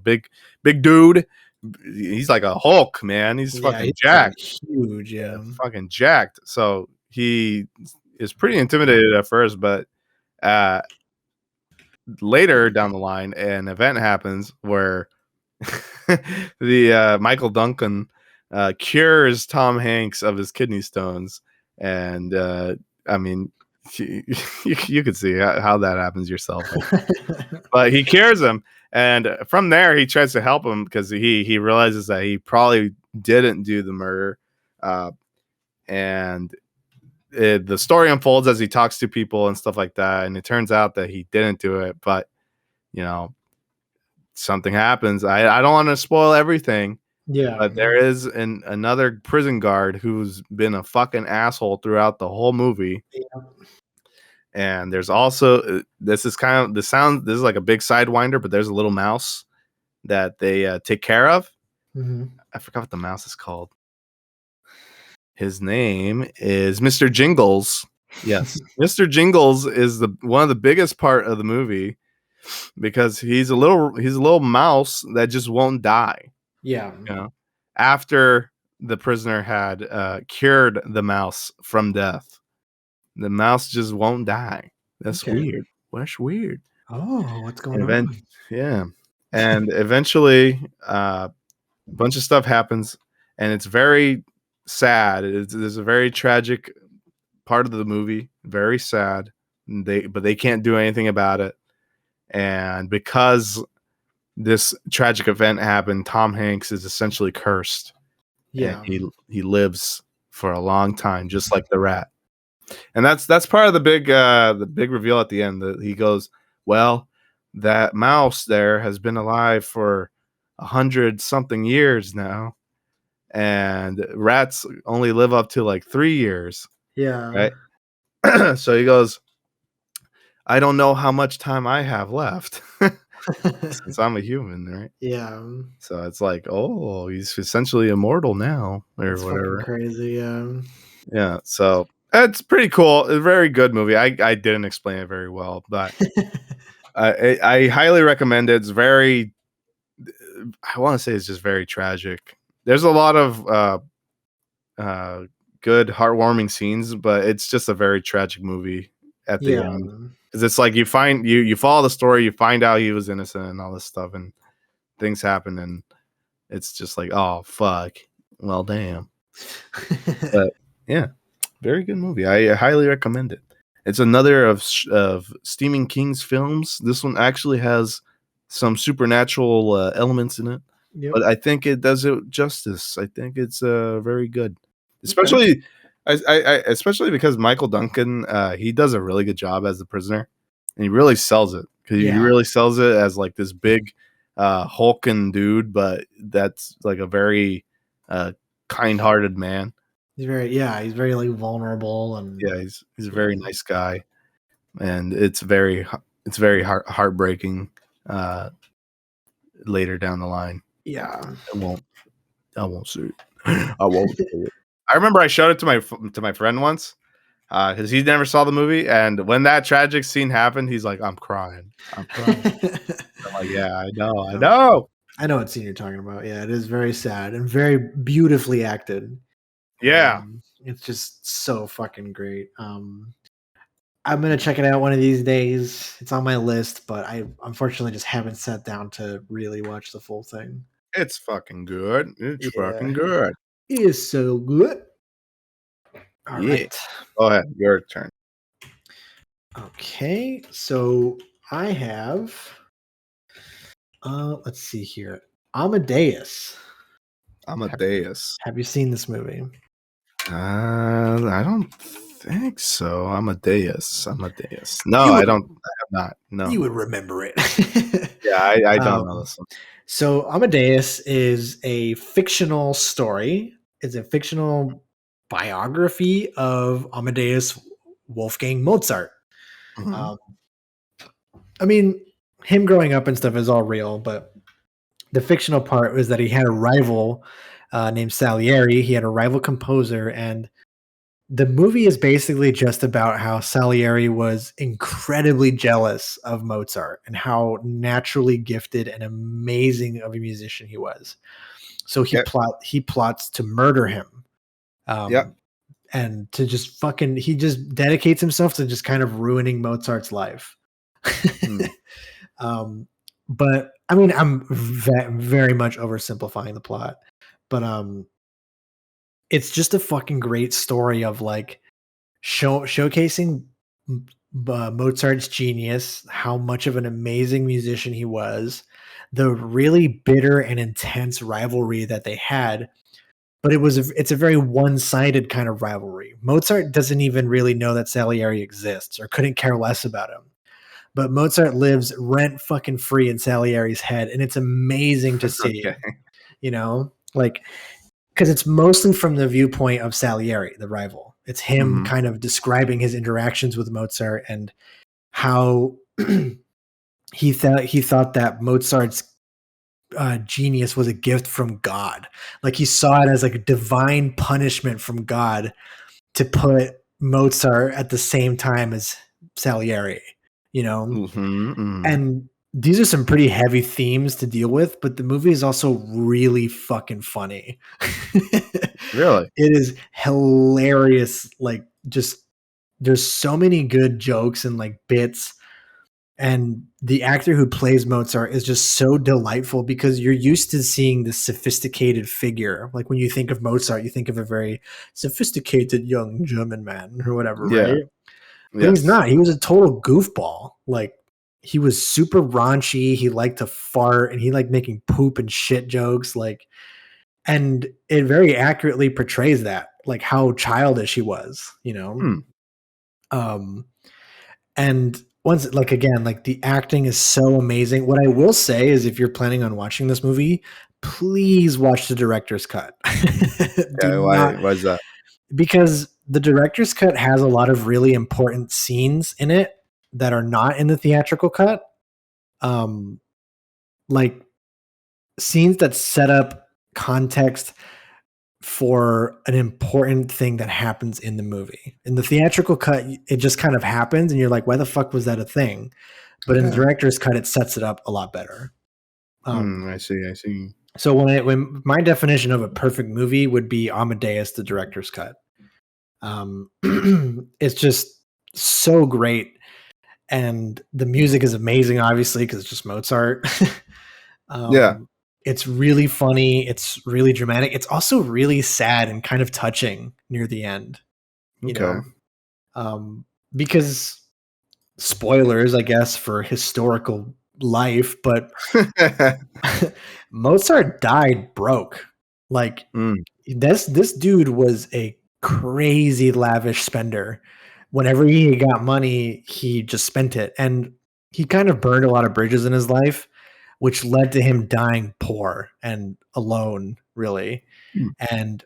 big dude. He's like a Hulk, man. He's fucking jacked. Huge, yeah. Fucking jacked. So he is pretty intimidated at first, but later down the line, an event happens where the Michael Duncan cures Tom Hanks of his kidney stones. And I mean, you could see how that happens yourself. But he cures him. And from there, he tries to help him because he realizes that he probably didn't do the murder. And the story unfolds as he talks to people and stuff like that. And it turns out that he didn't do it. But, something happens. I don't want to spoil everything. Yeah. But there is another prison guard who's been a fucking asshole throughout the whole movie. Yeah. And there's also this is like a big sidewinder, but there's a little mouse that they take care of. Mm-hmm. I forgot what the mouse is called. His name is Mr. Jingles. Yes, Mr. Jingles is one of the biggest part of the movie because he's a little mouse that just won't die. Yeah. After the prisoner had cured the mouse from death. The mouse just won't die. That's weird. That's weird. Oh, what's going on? Yeah. And eventually, a bunch of stuff happens, and it's very sad. There's a very tragic part of the movie. Very sad. But they can't do anything about it. And because this tragic event happened, Tom Hanks is essentially cursed. Yeah. And he lives for a long time, just like the rat. And that's part of the big reveal at the end that he goes, well, that mouse there has been alive for 100-something years now, and rats only live up to like 3 years, Yeah. right? So he goes, I don't know how much time I have left since I'm a human, right? Yeah. So it's like, oh, he's essentially immortal now, or It's fucking whatever. crazy. Yeah. Yeah, so it's pretty cool. A very good movie. I didn't explain it very well, but I highly recommend it. It's very, I want to say it's just very tragic. There's a lot of good, heartwarming scenes, but it's just a very tragic movie at the Yeah. end. Because it's like you follow the story, you find out he was innocent and all this stuff, and things happen, and it's just like, oh fuck, well damn. But yeah, very good movie. I highly recommend it. It's another of Stephen King's films. This one actually has some supernatural elements in it, Yep. but I think it does it justice. I think it's very good, especially especially because Michael Duncan he does a really good job as the prisoner, and he really sells it because he really sells it as like this big hulking dude, but that's like a very kind-hearted man. He's very like vulnerable, and Yeah, he's a very nice guy, and it's very heartbreaking later down the line. Yeah. I won't say it. I won't say it. I remember I showed it to my friend once because he never saw the movie, and when that tragic scene happened, he's like, I'm crying. I'm like, yeah, I know. I know what scene you're talking about. Yeah, it is very sad and very beautifully acted. Yeah. It's just so fucking great. I'm gonna check it out one of these days. It's on my list, but I unfortunately just haven't sat down to really watch the full thing. It's fucking good. It's fucking good. It is so good. All right. Go ahead. Your turn. Okay, so I have let's see here. Amadeus. Have you seen this movie? I don't think so. Amadeus. No, I don't. I have not. No. You would remember it. Yeah, I don't know this one. So Amadeus is a fictional story. It's a fictional biography of Amadeus Wolfgang Mozart. Mm-hmm. I mean, him growing up and stuff is all real, but the fictional part was that he had a rival named Salieri. He had a rival composer, and the movie is basically just about how Salieri was incredibly jealous of Mozart and how naturally gifted and amazing of a musician he was. So he plots to murder him. And to just he just dedicates himself to just kind of ruining Mozart's life. But I mean, I'm very much oversimplifying the plot, but it's just a fucking great story of like showcasing Mozart's genius, how much of an amazing musician he was, the really bitter and intense rivalry that they had. But it's a very one-sided kind of rivalry. Mozart doesn't even really know that Salieri exists or couldn't care less about him. But Mozart lives rent fucking free in Salieri's head, and it's amazing to see. You know, like, because it's mostly from the viewpoint of Salieri, the rival. It's him kind of describing his interactions with Mozart and how he thought that Mozart's genius was a gift from God. Like he saw it as like a divine punishment from God to put Mozart at the same time as Salieri, you know? And these are some pretty heavy themes to deal with, but the movie is also really fucking funny. Really? It is hilarious. Like, just there's so many good jokes and like bits. And the actor who plays Mozart is just so delightful because you're used to seeing this sophisticated figure. Like when you think of Mozart, you think of a very sophisticated young German man or whatever, right? But he's not. He was a total goofball. Like, he was super raunchy. He liked to fart and he liked making poop and shit jokes. Like, and it very accurately portrays that, like how childish he was, you know? And once, like, again, like, the acting is so amazing. What I will say is, if you're planning on watching this movie, please watch the director's cut. Do Okay, not, why is that? because the director's cut has a lot of really important scenes in it that are not in the theatrical cut. Like scenes that set up context for an important thing that happens in the movie. In the theatrical cut, it just kind of happens and you're like, why the fuck was that a thing? But in the director's cut, it sets it up a lot better. I see. So when my definition of a perfect movie would be Amadeus, the director's cut. It's just so great. And the music is amazing, obviously, because it's just Mozart. Yeah. It's really funny. It's really dramatic. It's also really sad and kind of touching near the end. You know, because spoilers, I guess, for historical life, but Mozart died broke. Like this dude was a crazy lavish spender. Whenever he got money, he just spent it, and he kind of burned a lot of bridges in his life, which led to him dying poor and alone, really. And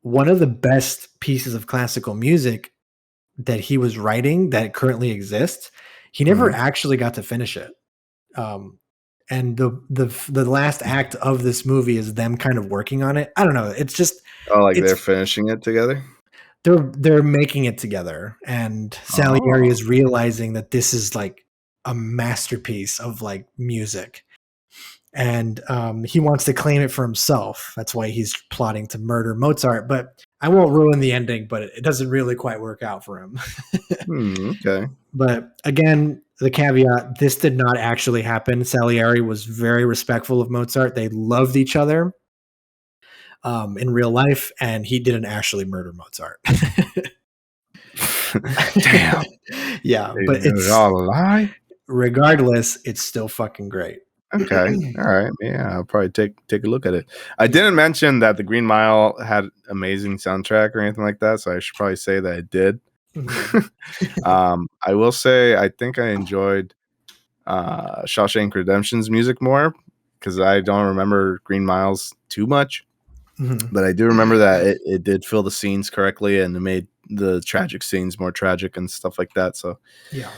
one of the best pieces of classical music that he was writing that currently exists, he never actually got to finish it. And the last act of this movie is them kind of working on it. I don't know. It's just they're finishing it together. They're making it together, and Salieri is realizing that this is like a masterpiece of like music, and he wants to claim it for himself. That's why he's plotting to murder Mozart. But I won't ruin the ending, but it doesn't really quite work out for him. Okay. But again, the caveat: this did not actually happen. Salieri was very respectful of Mozart. They loved each other. In real life, and he didn't actually murder Mozart. Damn. Yeah, but it's all a lie. Regardless, it's still fucking great. Okay. All right. Yeah, I'll probably take a look at it. I didn't mention that the Green Mile had amazing soundtrack or anything like that, so I should probably say that it did. I will say I think I enjoyed Shawshank Redemption's music more because I don't remember Green Miles too much. But I do remember that it did fill the scenes correctly and it made the tragic scenes more tragic and stuff like that. So yeah,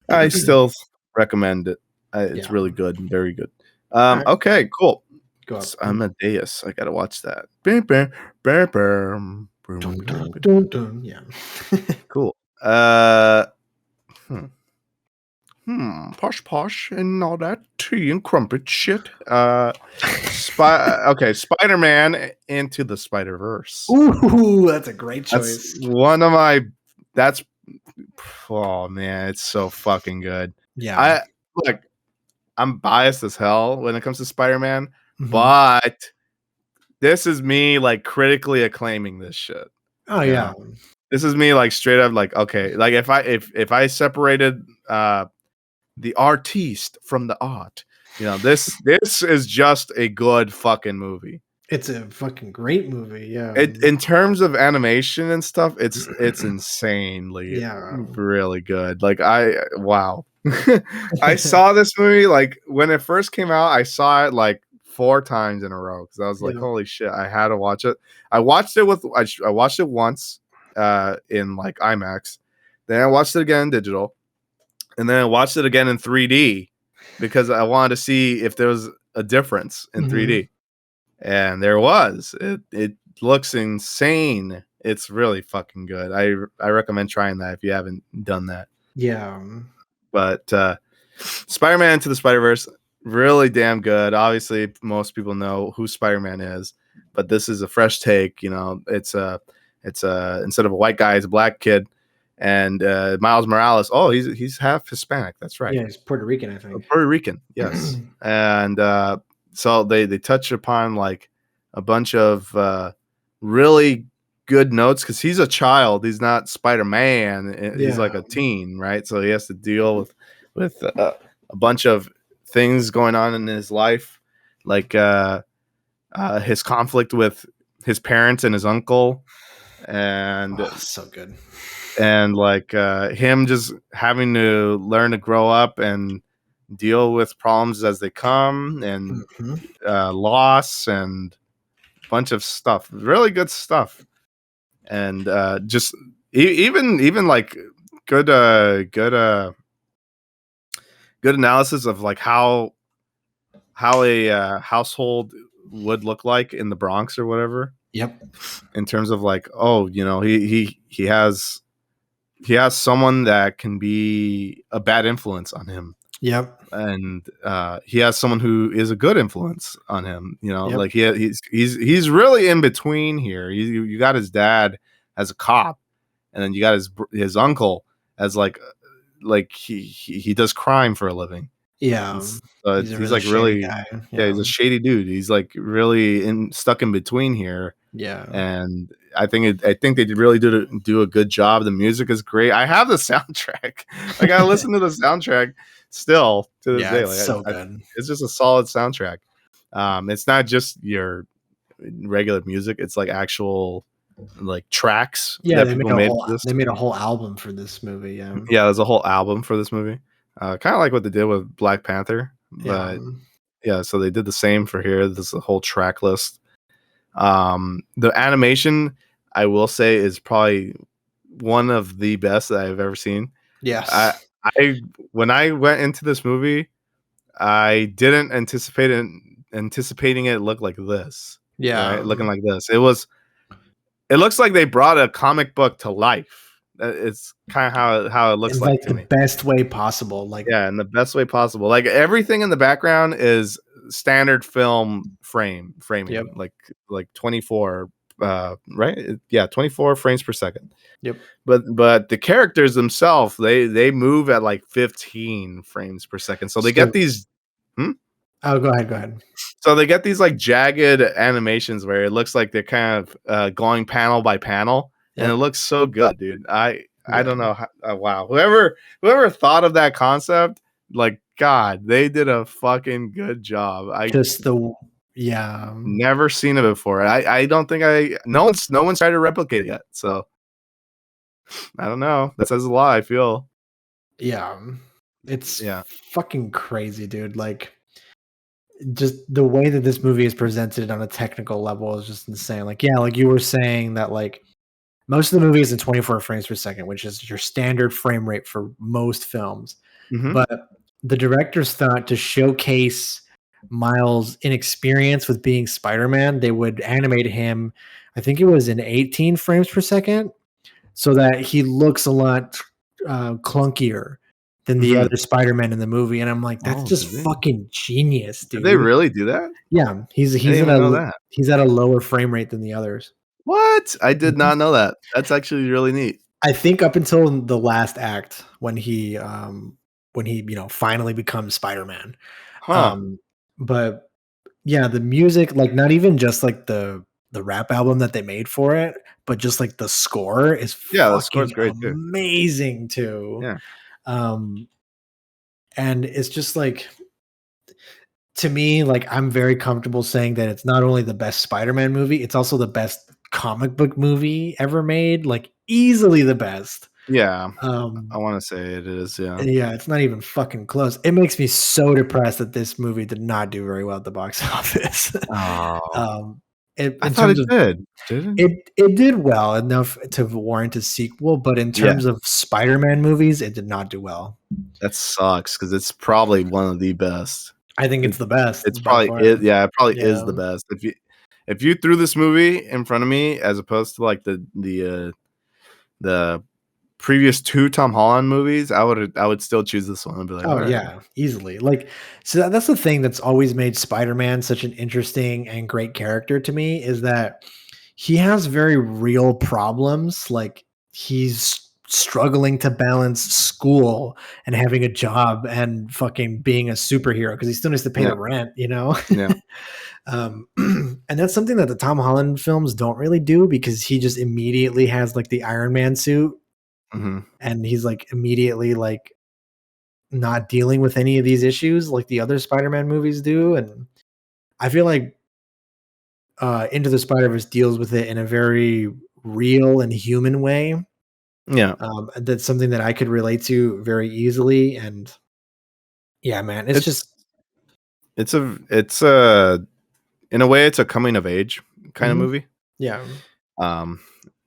I still recommend it. It's really good, very good. Okay, cool. Go up. Amadeus. I gotta watch that. Yeah. Cool. Posh and all that tea and crumpet shit. Spider-Man Into the Spider-Verse. Ooh, that's a great choice. That's one of my. Oh man, it's so fucking good. Yeah, I'm biased as hell when it comes to Spider-Man, but this is me like critically acclaiming this shit. Oh yeah, this is me like straight up like okay, like if I separated the artiste from the art, this is just a good fucking movie. It's a fucking great movie. Yeah, in terms of animation and stuff, it's insanely really good. Like wow. I saw this movie like when it first came out. I saw it like 4 times in a row because I was like, holy shit, I had to watch it. I watched it once in like IMAX, then I watched it again in digital, and then I watched it again in 3D because I wanted to see if there was a difference in 3D. And there was. It looks insane. It's really fucking good. I recommend trying that if you haven't done that. Yeah. But Spider-Man Into the Spider-Verse, really damn good. Obviously, most people know who Spider-Man is, but this is a fresh take. It's instead of a white guy, it's a black kid. And Miles Morales, he's half Hispanic. That's right. Yeah, he's Puerto Rican, I think. Puerto Rican, yes. And so they touch upon like a bunch of really good notes because he's a child. He's not Spider-Man. He's like a teen, right? So he has to deal with a bunch of things going on in his life, like his conflict with his parents and his uncle. And so good. and like him just having to learn to grow up and deal with problems as they come, and loss and a bunch of stuff. Really good stuff, and just even like good good analysis of like how a household would look like in the Bronx or whatever. Yep. In terms of like, oh, you know, he has someone that can be a bad influence on him. Yep. And he has someone who is a good influence on him. You know, Yep. like he's really in between here. You got his dad as a cop, and then you got his uncle as like he does crime for a living. Yeah. He's like really guy. Yeah, he's a shady dude. He's like really stuck in between here. Yeah. And I think they really do a good job. The music is great. I have the soundtrack. Like I listen to the soundtrack still to this day. It's like so good. It's just a solid soundtrack. It's not just your regular music. It's like actual like tracks. Yeah, that they people made this. they made a whole album for this movie. Yeah. Yeah, there's a whole album for this movie. Kind of like what they did with Black Panther. But yeah, so they did the same for here. This is a whole track list. The animation, I will say, is probably one of the best that I've ever seen. Yes. I when I went into this movie, I didn't anticipating it look like this. Yeah. Right? Looking like this. It looks like they brought a comic book to life. It's kind of how it looks in like the best way possible. Like, yeah, in the best way possible. Like everything in the background is standard film framing. Yep. Like 24 right? Yeah, 24 frames per second. Yep. But the characters themselves, they move at like 15 frames per second. So they get these Oh, go ahead. So they get these like jagged animations where it looks like they're kind of going panel by panel, and it looks so good, dude. I don't know how, wow. Whoever thought of that concept, like God, they did a fucking good job. Never seen it before. I don't think no one's tried to replicate it yet. So I don't know. That says a lot, I feel. Yeah. It's fucking crazy, dude. Like just the way that this movie is presented on a technical level is just insane. Like, yeah, like you were saying that like most of the movie is in 24 frames per second, which is your standard frame rate for most films. Mm-hmm. But the directors thought to showcase Miles' inexperience with being Spider-Man, they would animate him, I think it was in 18 frames per second, so that he looks a lot clunkier than the other Spider-Man in the movie. And I'm like, that's fucking genius, dude. Did they really do that? Yeah, he's at a lower frame rate than the others. What? I did not know that. That's actually really neat. I think up until the last act when he finally becomes Spider-Man. Huh. But yeah, the music, like not even just like the rap album that they made for it, but just like the score is the score's great amazing too. Yeah. And it's just like, to me, like I'm very comfortable saying that it's not only the best Spider-Man movie, it's also the best comic book movie ever made, like easily the best. Yeah. I want to say it is, yeah. Yeah, it's not even fucking close. It makes me so depressed that this movie did not do very well at the box office. Oh. I thought it did. Didn't it did well enough to warrant a sequel, but in terms of Spider-Man movies, it did not do well. That sucks because it's probably one of the best. I think it's the best. It's probably it. Yeah, it probably is the best. If you threw this movie in front of me as opposed to like the previous two Tom Holland movies, I would still choose this one and be like, oh yeah, easily. Like, so that's the thing that's always made Spider-Man such an interesting and great character to me, is that he has very real problems. Like he's struggling to balance school and having a job and fucking being a superhero because he still needs to pay the rent, you know? Yeah. And that's something that the Tom Holland films don't really do, because he just immediately has like the Iron Man suit. Mm-hmm. And he's like immediately like not dealing with any of these issues like the other Spider-Man movies do. And I feel like Into the Spider-Verse deals with it in a very real and human way. Yeah. That's something that I could relate to very easily. And yeah, man, it's just it's a in a way it's a coming of age kind of movie. Yeah.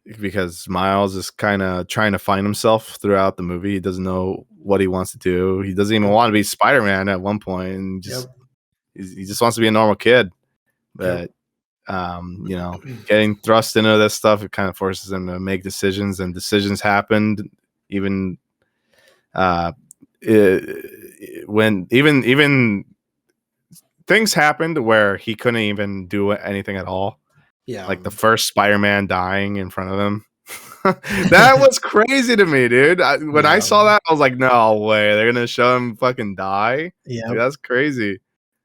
Because Miles is kind of trying to find himself throughout the movie. He doesn't know what he wants to do. He doesn't even want to be Spider-Man at one point, and he just wants to be a normal kid. But you know, getting thrust into this stuff, it kind of forces him to make decisions, and decisions happened even when even things happened where he couldn't even do anything at all. Yeah. Like the first Spider-Man dying in front of him. That was crazy to me, dude. When I saw that, I was like, no way. They're going to show him fucking die? Yeah. Like, that's crazy.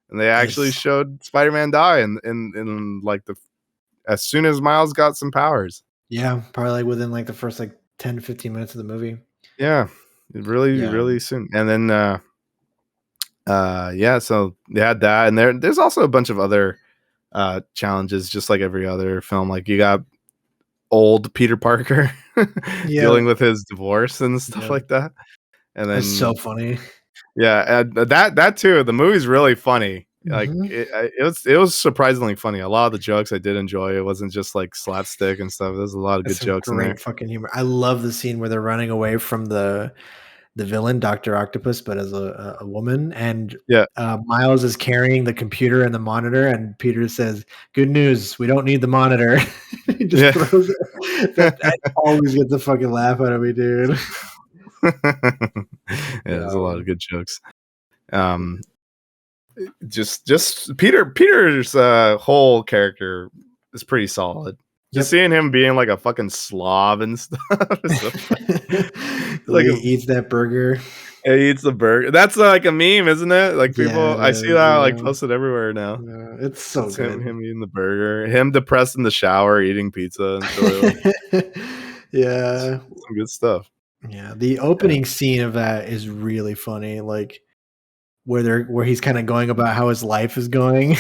And they actually showed Spider-Man die in like as soon as Miles got some powers. Yeah, probably like within like the first like 10 to 15 minutes of the movie. Yeah. Really soon. And then so they had that, and there's also a bunch of other challenges, just like every other film. Like you got old Peter Parker dealing with his divorce and stuff like that, and then it's so funny. Yeah, and that too. The movie's really funny. Like it was surprisingly funny. A lot of the jokes I did enjoy. It wasn't just like slapstick and stuff. There's a lot of good jokes in there. Great fucking humor. I love the scene where they're running away from the villain, Dr. Octopus, but as a woman. And Miles is carrying the computer and the monitor, and Peter says, "Good news, we don't need the monitor." He just throws it. That always gets a fucking laugh out of me, dude. There's a lot of good jokes. Just Peter's whole character is pretty solid. Just seeing him being like a fucking slob and stuff. Like he eats that burger. He eats the burger. That's like a meme, isn't it? Like people, I see that like posted everywhere now. Yeah, it's so good. Him eating the burger, him depressed in the shower, eating pizza. Yeah, some good stuff. Yeah, the opening scene of that is really funny. Like where he's kind of going about how his life is going.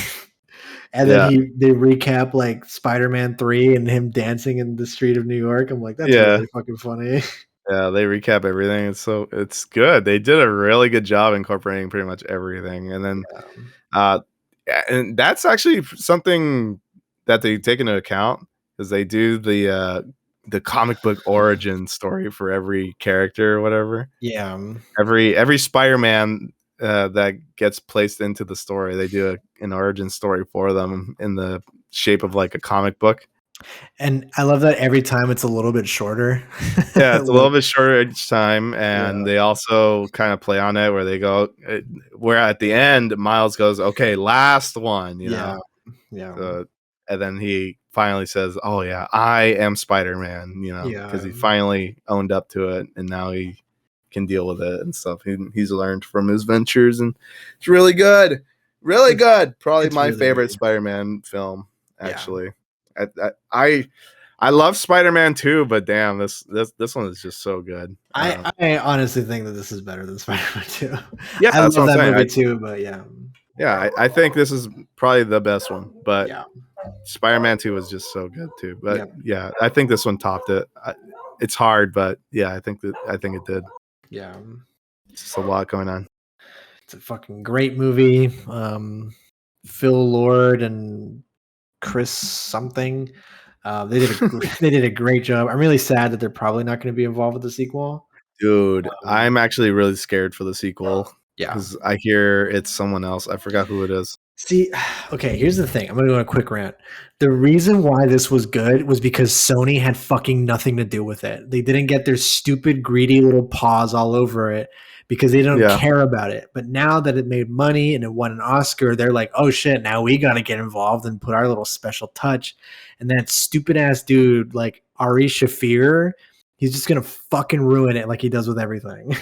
And then they recap like Spider-Man 3 and him dancing in the street of New York. I'm like, that's really fucking funny. Yeah, they recap everything. It's good. They did a really good job incorporating pretty much everything. And then and that's actually something that they take into account, is they do the comic book origin story for every character or whatever. Yeah. Every Spider-Man that gets placed into the story, they do an origin story for them in the shape of like a comic book. And I love that every time it's a little bit shorter. Yeah, it's a little bit shorter each time, and they also kind of play on it where they go, where at the end Miles goes, "Okay, last one," you know. So, and then he finally says, "Oh yeah, I am Spider-Man," you know, because he finally owned up to it, and now he can deal with it and stuff. He's learned from his ventures, and it's really good. Probably my favorite Spider-Man film, actually. I love Spider-Man 2, but damn, this one is just so good. I honestly think that this is better than Spider-Man 2. Yeah, I love that movie too, but I think this is probably the best one, but Spider-Man 2 was just so good too. But I think this one topped it. It's hard, but I think it did. Yeah, it's just a lot going on. It's a fucking great movie. Phil Lord and Chris something. They did a great job. I'm really sad that they're probably not going to be involved with the sequel. Dude, I'm actually really scared for the sequel. Yeah, because I hear it's someone else. I forgot who it is. See, okay, here's the thing. I'm going to go on a quick rant. The reason why this was good was because Sony had fucking nothing to do with it. They didn't get their stupid, greedy little paws all over it because they don't care about it. But now that it made money and it won an Oscar, they're like, oh shit, now we got to get involved and put our little special touch. And that stupid ass dude, like Ari Shaffir, he's just going to fucking ruin it like he does with everything.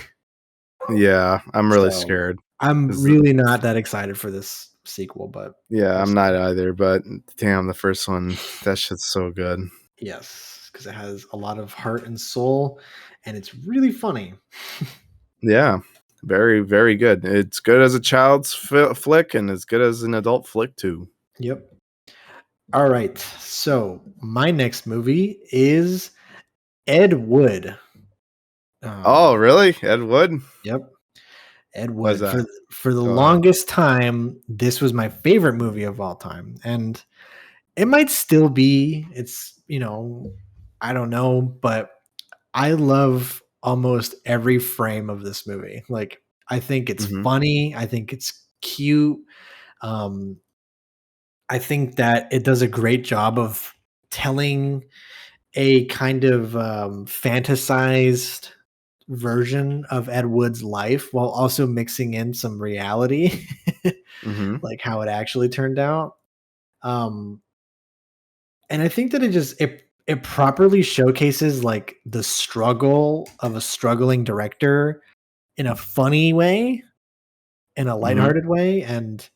Yeah, I'm really scared. I'm really not that excited for this sequel, but I'm not either. But damn, the first one, that shit's so good. Yes, because it has a lot of heart and soul, and it's really funny. Yeah, very, very good. It's good as a child's flick, and as good as an adult flick too. Yep. All right, so my next movie is Ed Wood. Oh, really? Ed Wood? Yep. Ed Why is Wood. that? For the Go ahead. longest time, this was my favorite movie of all time. And it might still be. It's, I don't know, but I love almost every frame of this movie. Like, I think it's Mhm. funny. I think it's cute. Um, I think that it does a great job of telling a kind of fantasized version of Ed Wood's life while also mixing in some reality, Mhm. like how it actually turned out. Um, and I think that it properly showcases like the struggle of a struggling director in a funny way, in a Mhm. lighthearted way. And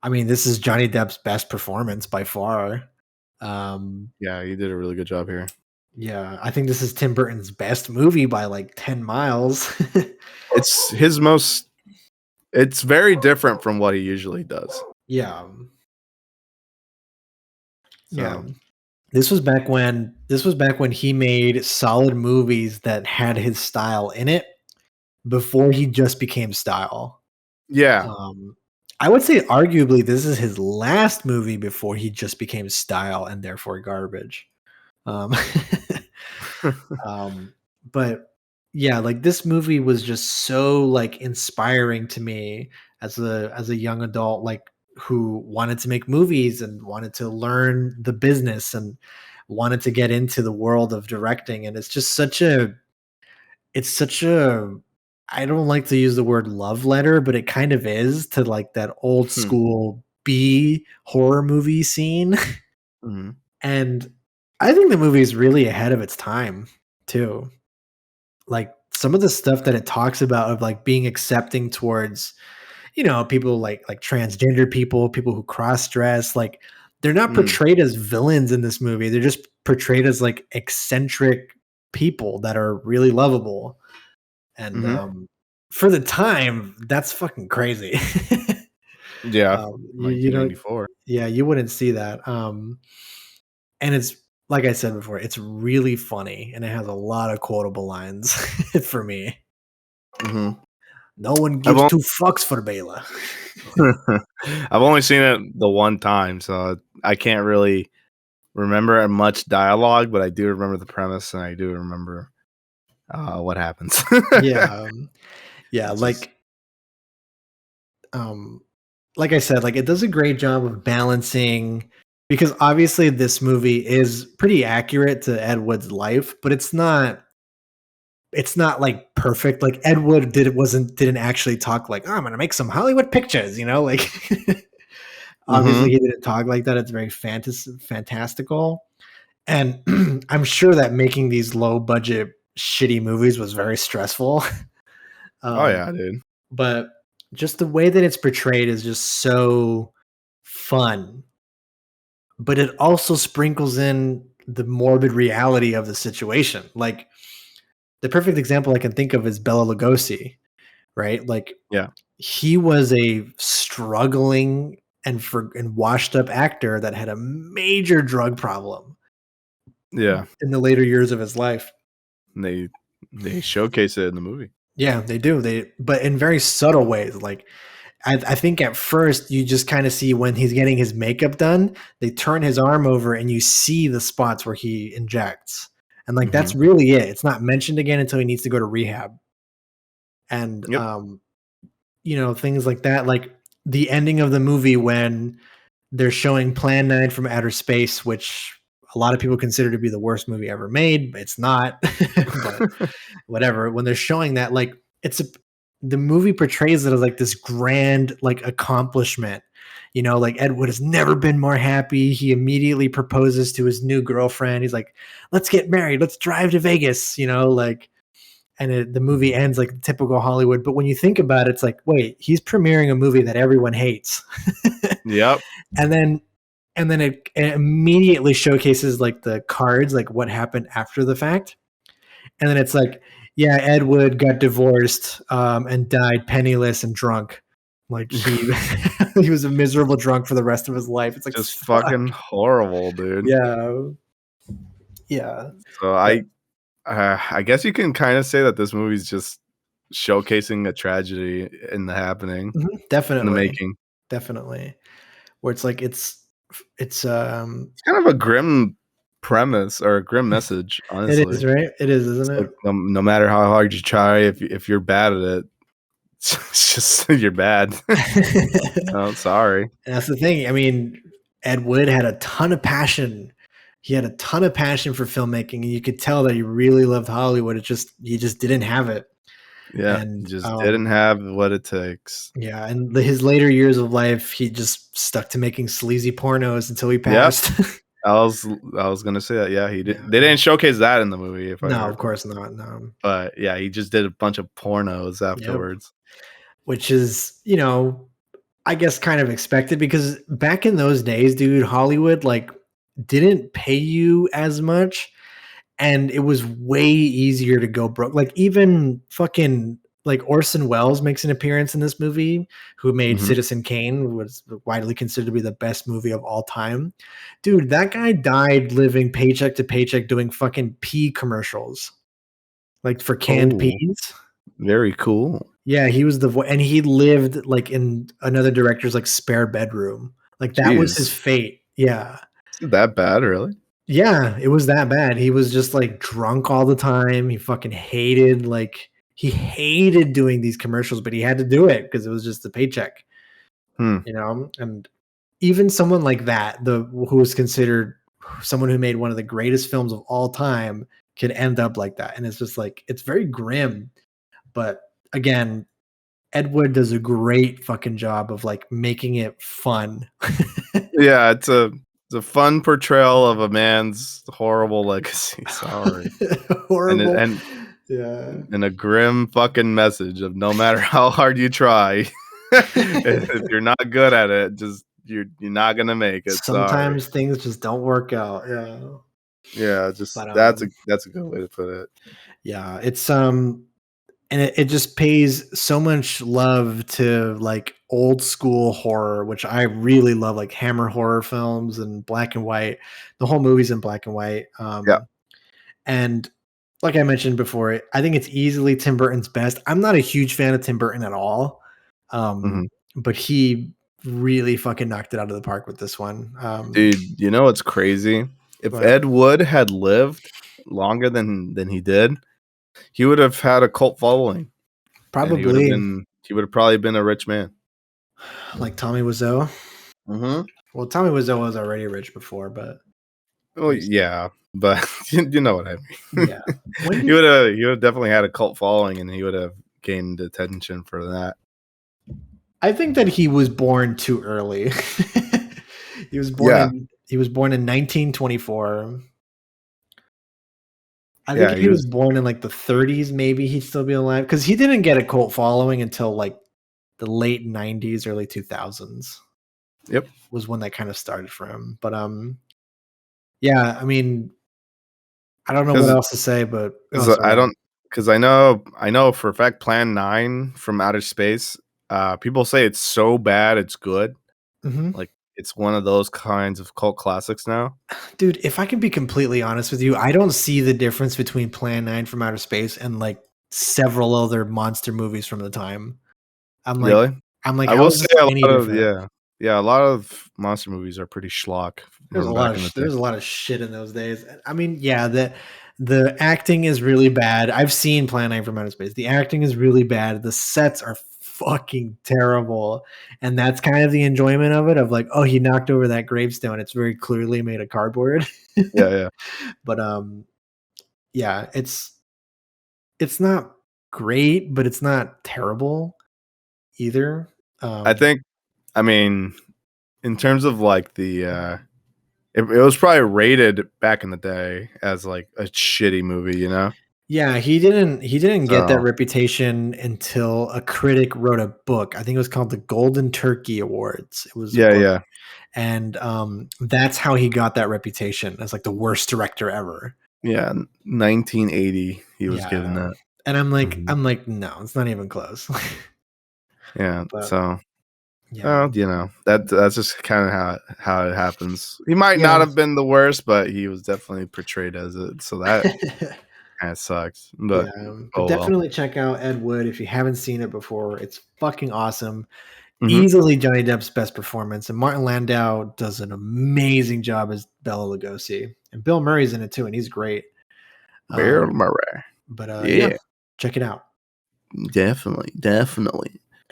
I mean, this is Johnny Depp's best performance by far. Um, Yeah, you did a really good job here. yeah, I think this is Tim Burton's best movie by like 10 miles. It's his most. It's very different from what he usually does. Yeah. Yeah. So, This was back when he made solid movies that had his style in it before he just became style. yeah. Um, I would say arguably this is his last movie before he just became style and therefore garbage. Um, um, but yeah, like this movie was just so like inspiring to me as a young adult, like who wanted to make movies and wanted to learn the business and wanted to get into the world of directing. And it's such a I don't like to use the word love letter, but it kind of is to like that old Hmm. school B horror movie scene. Mhm. And I think the movie is really ahead of its time too. Like some of the stuff that it talks about of like being accepting towards, people like transgender people who cross dress, like they're not Mm. portrayed as villains in this movie. They're just portrayed as like eccentric people that are really lovable. And Mhm. for the time, that's fucking crazy. Yeah. You know, 1994. yeah, you wouldn't see that. And it's like I said before, it's really funny and it has a lot of quotable lines for me. Mhm. No one I've gives only two fucks for Bela. I've only seen it the one time, so I can't really remember much dialogue, but I do remember the premise and I do remember what happens. Yeah, yeah, Which is um, like I said, like it does a great job of balancing because obviously this movie is pretty accurate to Ed Wood's life, but it's not like perfect. Like Ed Wood didn't actually talk like, oh, I'm gonna make some Hollywood pictures, like obviously Mhm. he didn't talk like that. It's very fantastical. And I'm sure that making these low budget shitty movies was very stressful. Oh um, yeah, dude. but just the way that it's portrayed is just so fun, but it also sprinkles in the morbid reality of the situation. Like the perfect example I can think of is Bela Lugosi, right? Like Yeah. he was a struggling and washed up actor that had a major drug problem Yeah. in the later years of his life. And they showcase it in the movie. Yeah, they do. But in very subtle ways. Like I think at first you just kind of see when he's getting his makeup done, they turn his arm over and you see the spots where he injects. And like that's Mhm. really it. It's not mentioned again until he needs to go to rehab. And Yep. things like that. Like the ending of the movie when they're showing Plan 9 from Outer Space, which a lot of people consider to be the worst movie ever made, but it's not. But whatever. When they're showing that, like the movie portrays it as like this grand like accomplishment. Like Ed Wood has never been more happy. He immediately proposes to his new girlfriend. He's like, "Let's get married. Let's drive to Vegas." Like, and the movie ends like typical Hollywood. But when you think about it, it's like, wait, he's premiering a movie that everyone hates, Yep. and then it immediately showcases like the cards, like what happened after the fact. And then it's like, yeah, Ed Wood got divorced and died penniless and drunk. Like he was a miserable drunk for the rest of his life. It's like, Just fuck. fucking horrible, dude. Yeah, yeah, So but I guess you can kind of say that this movie's just showcasing a tragedy in the happening, in the Definitely, making. definitely. Where it's like it's It's kind of a grim premise or a grim message, it honestly. is, right? It is, It's isn't like it? no matter how hard you try, if you're bad at it, it's just you're bad. Oh, sorry. And that's the thing. I mean, Ed Wood had a ton of passion. He had a ton of passion for filmmaking, and you could tell that he really loved Hollywood. He just didn't have it. Yeah, And just didn't have what it takes. yeah, and his later years of life, he just stuck to making sleazy pornos until he Yep. passed. I was gonna say that. Yeah, he did. Yeah. They didn't showcase that in the movie, if I No, heard. of course not. No. But yeah, he just did a bunch of pornos Yep. afterwards. Which is, I guess kind of expected because back in those days, dude, Hollywood like didn't pay you as much and it was way easier to go broke. Like even fucking like Orson Welles makes an appearance in this movie, who made Mhm. Citizen Kane, was widely considered to be the best movie of all time. Dude, that guy died living paycheck to paycheck doing fucking pea commercials, like for canned Oh, peas. very cool. Yeah, he was the voice, and he lived like in another director's like spare bedroom. Like that was his Jeez, fate. Yeah. is it that bad, really? Yeah, it was that bad. He was just like drunk all the time. He hated doing these commercials, but he had to do it because it was just the paycheck, Hmm. And even someone like that, who was considered someone who made one of the greatest films of all time, could end up like that. And it's just like it's very grim. But again, Ed Wood does a great fucking job of like making it fun. Yeah, it's a fun portrayal of a man's horrible legacy. Sorry, Horrible. and Yeah. and a grim fucking message of no matter how hard you try, if you're not good at it, just you're not gonna make it. Sorry. Sometimes things just don't work out. Yeah. Yeah, just But that's a good way to put it. yeah, it's and it just pays so much love to like old school horror, which I really love, like Hammer horror films and black and white. The whole movie's in black and white. Yeah. And like I mentioned before, I think it's easily Tim Burton's best. I'm not a huge fan of Tim Burton at all. Mhm. But he really fucking knocked it out of the park with this one. Dude, you know what's crazy? If But Ed Wood had lived longer than he did, he would have had a cult following, and probably he would have probably been a rich man. like Tommy Wiseau. Mhm. Well, Tommy Wiseau was already rich before, but Well, yeah, but you know what I mean. yeah. When He would have definitely had a cult following, and he would have gained attention for that. I think that he was born too early. Yeah. He was born in 1924. I think Yeah, if he he was was. born in like the 30s, maybe he'd still be alive because he didn't get a cult following until like the late 90s, early 2000s. Yep. Was when that kind of started for him. But yeah, I mean, I don't know what else to say, but oh, I sorry. don't, because I know for a fact Plan 9 from Outer Space. People say it's so bad it's good. Mhm. Like it's one of those kinds of cult classics now. Dude, if I can be completely honest with you, I don't see the difference between Plan 9 from Outer Space and like several other monster movies from the time. I'm like Really? I'm like, I how will is say this a any lot of different? a lot of monster movies are pretty schlock from back in the day. There's a lot of shit in those days. I mean, yeah, the acting is really bad. I've seen Plan 9 from Outer Space. The acting is really bad. The sets are fucking terrible. And that's kind of the enjoyment of it, of like, oh, he knocked over that gravestone. It's very clearly made of cardboard. Yeah. But yeah, it's not great, but it's not terrible either. I think, I mean, in terms of like it was probably rated back in the day as like a shitty movie, you know? Yeah, he didn't get that So reputation until a critic wrote a book. I think it was called the Golden Turkey Awards. It was a book. yeah. And that's how he got that reputation as like the worst director ever. Yeah, 1980 he was given Yeah. that. And Mhm. I'm like, no, it's not even close. Yeah, But so yeah. well, you know, that's just kind of how it happens. He might Yeah. not have been the worst, but he was definitely portrayed as it. So that kind of sucks. But but definitely check out Ed Wood if you haven't seen it before. It's fucking awesome. Mm-hmm. Easily Johnny Depp's best performance, and Martin Landau does an amazing job as Bela Lugosi, and Bill Murray's in it too, and he's great. Bill Murray. But yeah, check it out. Definitely.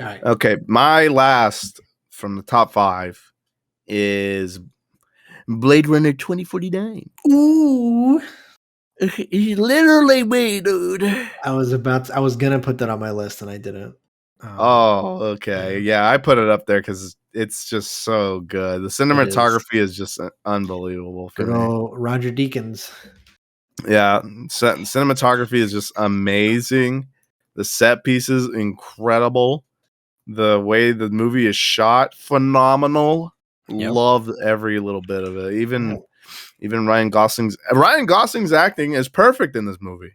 All right. Okay, my last from the top 5 is Blade Runner 2049. Ooh. Literally me, dude. I was gonna put that on my list and I didn't. Okay. Yeah, I put it up there because it's just so good. The cinematography is just unbelievable for Good me. old Roger Deakins. Yeah, cinematography is just amazing. The set pieces incredible. The way the movie is shot, phenomenal. Yep. Love every little bit of it. Even Ryan Gosling's acting is perfect in this movie.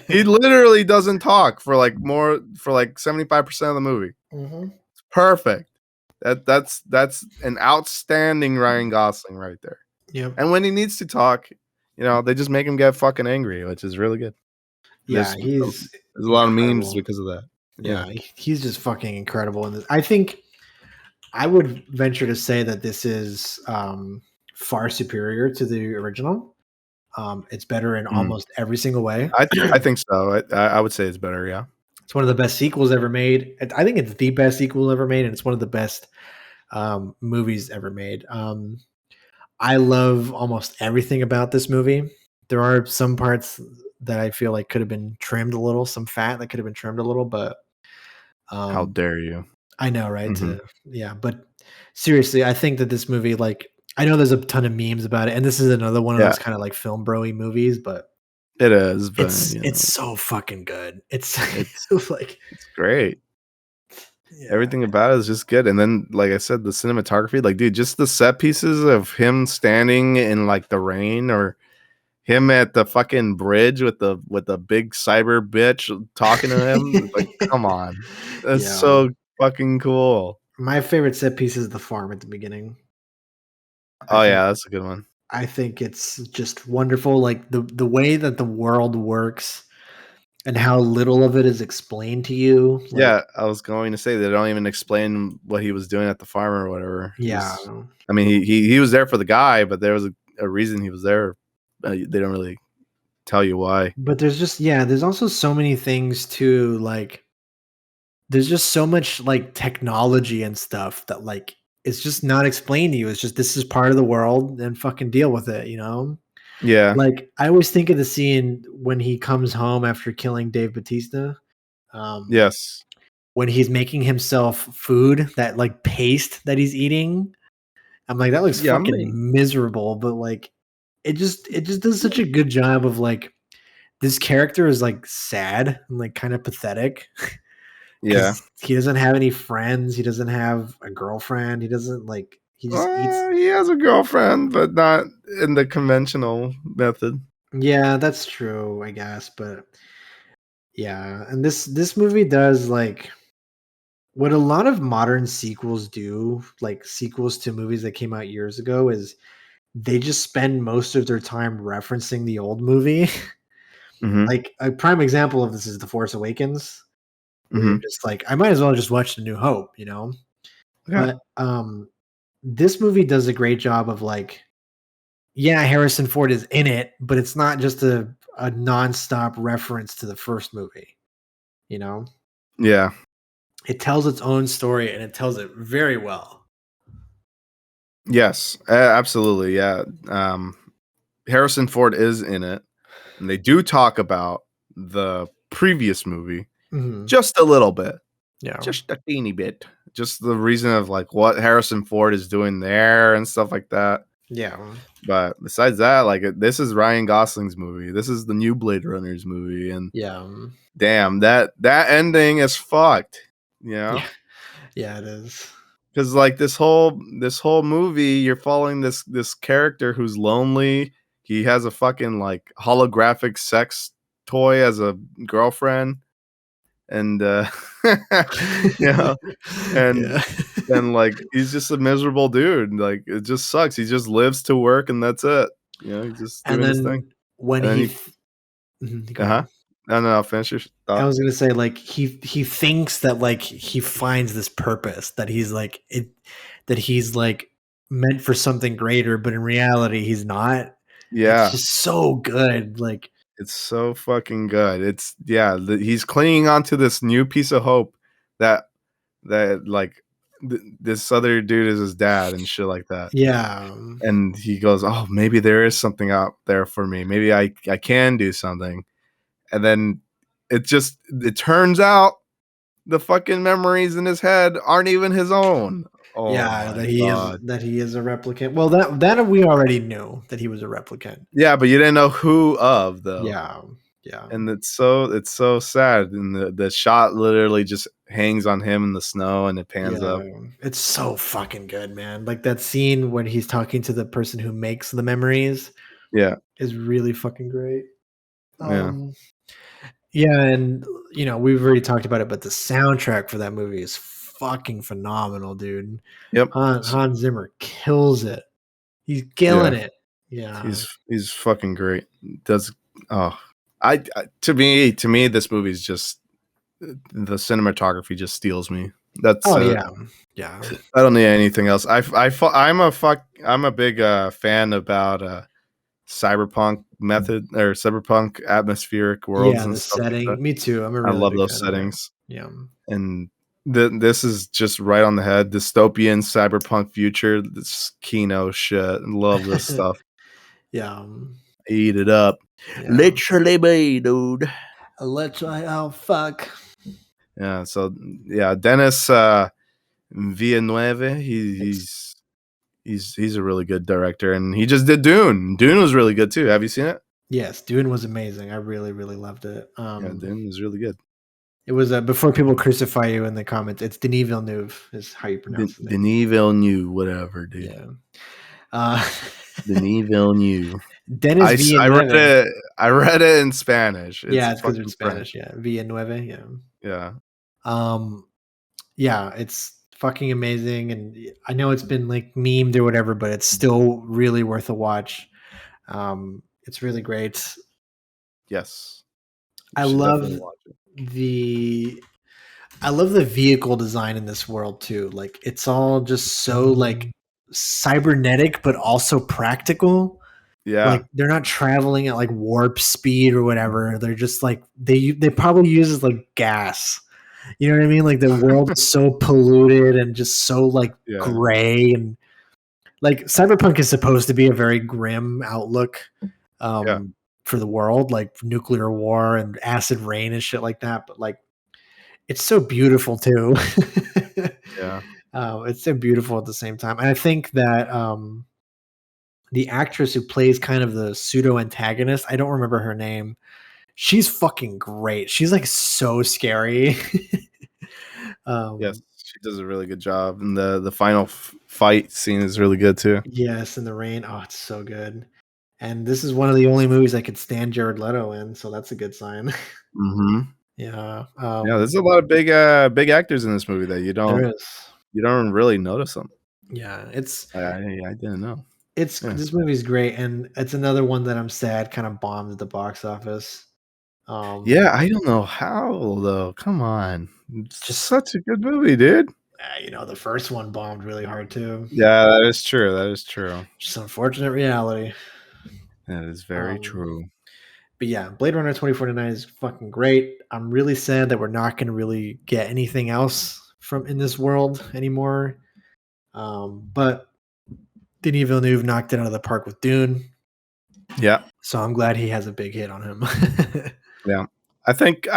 He literally doesn't talk for like 75% of the movie. Mm-hmm. It's perfect. That's an outstanding Ryan Gosling right there. Yep. And when he needs to talk, they just make him get fucking angry, which is really good. Yeah, there's a lot of memes because of that. Yeah, he's just fucking incredible in this. I think I would venture to say that this is far superior to the original. It's better in almost every single way. I think so. I would say it's better. Yeah, it's one of the best sequels ever made. I think it's the best sequel ever made, and it's one of the best movies ever made. I love almost everything about this movie. There are some parts that I feel like could have been trimmed a little, some fat that could have been trimmed a little, but how dare you? I know, right? But seriously, I think that this movie, like, I know there's a ton of memes about it, and this is another one of those kind of like film bro-y movies, but it is. But it's so fucking good. It's like it's great. Yeah. Everything about it is just good. And then, like I said, the cinematography, like, dude, just the set pieces of him standing in like the rain, or him at the fucking bridge with the big cyber bitch talking to him. Like, come on. That's so fucking cool. My favorite set piece is the farm at the beginning. That's a good one. I think it's just wonderful. Like the way that the world works and how little of it is explained to you. Like, I was going to say they don't even explain what he was doing at the farm or whatever. Yeah. I mean, he was there for the guy, but there was a reason he was there. They don't really tell you why. But there's also so many things too. Like, there's just so much like technology and stuff that like it's just not explained to you. It's just this is part of the world and fucking deal with it, Yeah. Like, I always think of the scene when he comes home after killing Dave Bautista. Yes. When he's making himself food, that like paste that he's eating. I'm like, that looks fucking miserable, but like it just does such a good job of like this character is like sad and like kind of pathetic. Yeah. He doesn't have any friends. He doesn't have a girlfriend. He doesn't like. He just eats. He has a girlfriend, but not in the conventional method. Yeah, that's true, I guess. But yeah, and this movie does like what a lot of modern sequels do, like sequels to movies that came out years ago, is they just spend most of their time referencing the old movie. Mm-hmm. Like a prime example of this is The Force Awakens. Where you're just like, I might as well just watch The New Hope, Yeah. But this movie does a great job of like, yeah, Harrison Ford is in it, but it's not just a nonstop reference to the first movie, Yeah. It tells its own story and it tells it very well. Yes, absolutely. Yeah. Harrison Ford is in it, and they do talk about the previous movie just a little bit. Yeah. Just a teeny bit. Just the reason of like what Harrison Ford is doing there and stuff like that. Yeah. But besides that, like this is Ryan Gosling's movie. This is the new Blade Runner's movie. And damn, that ending is fucked. Yeah, it is. Because like this whole movie, you're following this character who's lonely. He has a fucking like holographic sex toy as a girlfriend, and and like he's just a miserable dude. Like it just sucks. He just lives to work, and that's it. He's just doing his thing. Go ahead. No, I'll finish your thought. I was gonna say, like, he thinks that, like, he finds this purpose, that he's like that he's like meant for something greater, but in reality he's not. It's Yeah, just so good. Like, it's so fucking good. It's he's clinging onto this new piece of hope that like this other dude is his dad and shit like that. yeah. And he goes, "Oh, maybe there is something out there for me. Maybe I can do something." And then it turns out the fucking memories in his head aren't even his own. Oh Yeah, my god. that he is a replicant. Well, that we already knew that he was a replicant. Yeah, but you didn't know who of though. Yeah. And it's so sad. And the shot literally just hangs on him in the snow and it pans up. It's so fucking good, man. Like that scene when he's talking to the person who makes the memories. Yeah. Is really fucking great. Yeah. Yeah, and we've already talked about it, but the soundtrack for that movie is fucking phenomenal, dude. Yep. Hans Zimmer kills it. He's killing it. Yeah. He's fucking great. Does I to me this movie is just the cinematography just steals me. That's yeah. I don't need anything else. I'm a big fan about cyberpunk method or cyberpunk atmospheric worlds and the stuff setting. like that. Me too. I love those settings. Yeah. And this is just right on the head. Dystopian cyberpunk future. This Kino shit. Love this stuff. Yeah. Eat it up. Yeah. Literally me, dude. Oh fuck. Yeah, so Dennis Villeneuve, he's a really good director, and he just did Dune. Dune was really good too. Have you seen it? Yes, Dune was amazing. I really, really loved it. Dune was really good. It was before people crucify you in the comments. It's Denis Villeneuve is how you pronounce it. Denis Villeneuve, whatever, dude. Yeah. Denis Villeneuve. Dennis Villeneuve. I read it in Spanish. It's because it's Spanish. Yeah, Villeneuve. Yeah. Yeah. Yeah, it's fucking amazing, and I know it's been like memed or whatever, but it's still really worth a watch. It's really great. Yes. I love the vehicle design in this world too. Like it's all just so like cybernetic, but also practical. Yeah. Like they're not traveling at like warp speed or whatever. They're just like they probably use like gas. You know what I mean? Like the world is so polluted and just so like gray, and like cyberpunk is supposed to be a very grim outlook for the world, like nuclear war and acid rain and shit like that. But like it's so beautiful too. Yeah. It's so beautiful at the same time. And I think that the actress who plays kind of the pseudo antagonist, I don't remember her name. She's fucking great. She's like so scary. Yes, she does a really good job, and the final fight scene is really good too. Yes, in the rain. Oh, it's so good. And this is one of the only movies I could stand Jared Leto in, so that's a good sign. Mm-hmm. Yeah. There's a lot of big actors in this movie that you don't really notice them. Yeah, it's. I didn't know. This movie's great, and it's another one that I'm sad kind of bombed at the box office. I don't know how though. Come on, it's just such a good movie, dude. The first one bombed really hard too. Yeah, that is true. Just unfortunate reality. That is very true. But yeah, Blade Runner 2049 is fucking great. I'm really sad that we're not going to really get anything else from in this world anymore. But Denis Villeneuve knocked it out of the park with Dune. Yeah. So I'm glad he has a big hit on him. Yeah. I think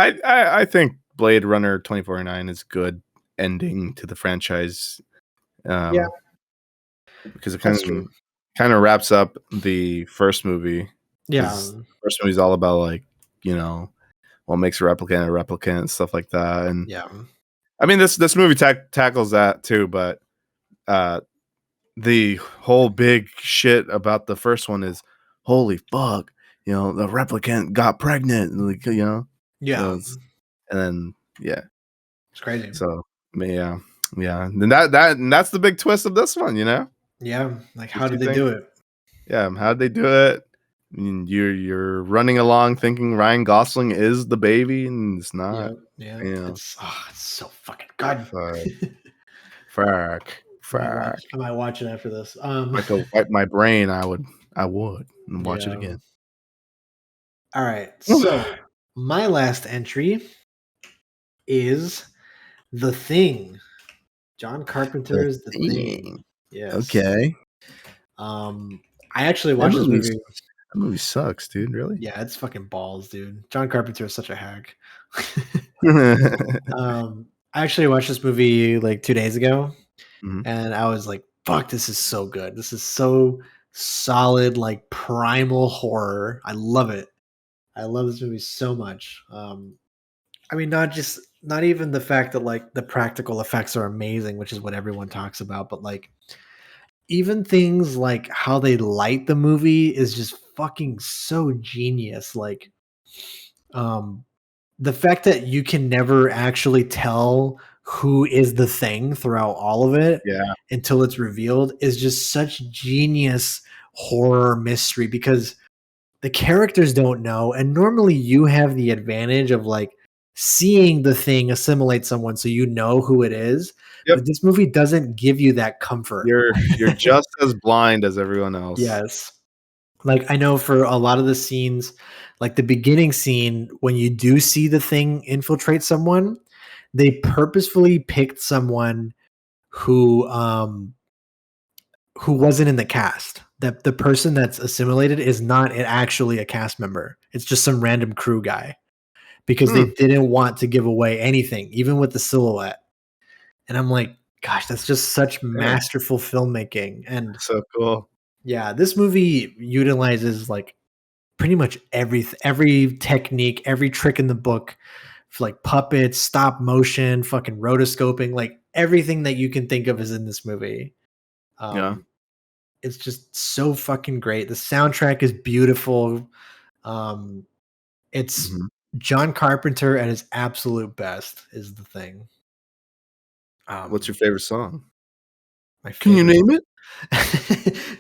Blade Runner 2049 is good ending to the franchise. Because it kind of wraps up the first movie. Yeah. The first movie is all about like, what makes a replicant and stuff like that. And yeah. I mean this movie tackles that too, but the whole big shit about the first one is holy fuck, the replicant got pregnant, like, Yeah. So and then it's crazy. So yeah. And that's the big twist of this one, Yeah. Like how did they do it? Yeah, how did they do it? mean, you're running along thinking Ryan Gosling is the baby, and it's not. Yeah. Yeah. It's so fucking good. Fuck. I might watch it after this. If I could wipe my brain, I would and watch it again. All right. So my last entry is The Thing. John Carpenter's The Thing. Yes. Okay. I actually watched this movie. That movie sucks, dude. Really? Yeah, it's fucking balls, dude. John Carpenter is such a hack. I actually watched this movie like 2 days ago, and I was like, fuck, this is so good. This is so solid, like primal horror. I love it. I love this movie so much. I mean, not even the fact that like the practical effects are amazing, which is what everyone talks about, but like even things like how they light the movie is just fucking so genius. Like, the fact that you can never actually tell who is the thing throughout all of it until it's revealed is just such genius horror mystery, because the characters don't know, and normally you have the advantage of like seeing the thing assimilate someone so you know who it is. But this movie doesn't give you that comfort. You're just as blind as everyone else. Yes. Like, I know for a lot of the scenes, like the beginning scene, when you do see the thing infiltrate someone, they purposefully picked someone who wasn't in the cast. That the person that's assimilated is not actually a cast member. It's just some random crew guy, because they didn't want to give away anything, even with the silhouette. And I'm like, gosh, that's just such masterful filmmaking. And so cool. Yeah, this movie utilizes like pretty much every technique, every trick in the book, for like puppets, stop motion, fucking rotoscoping, like everything that you can think of is in this movie. It's just so fucking great. The soundtrack is beautiful. It's John Carpenter at his absolute best is the thing. What's your favorite song? Can you name it?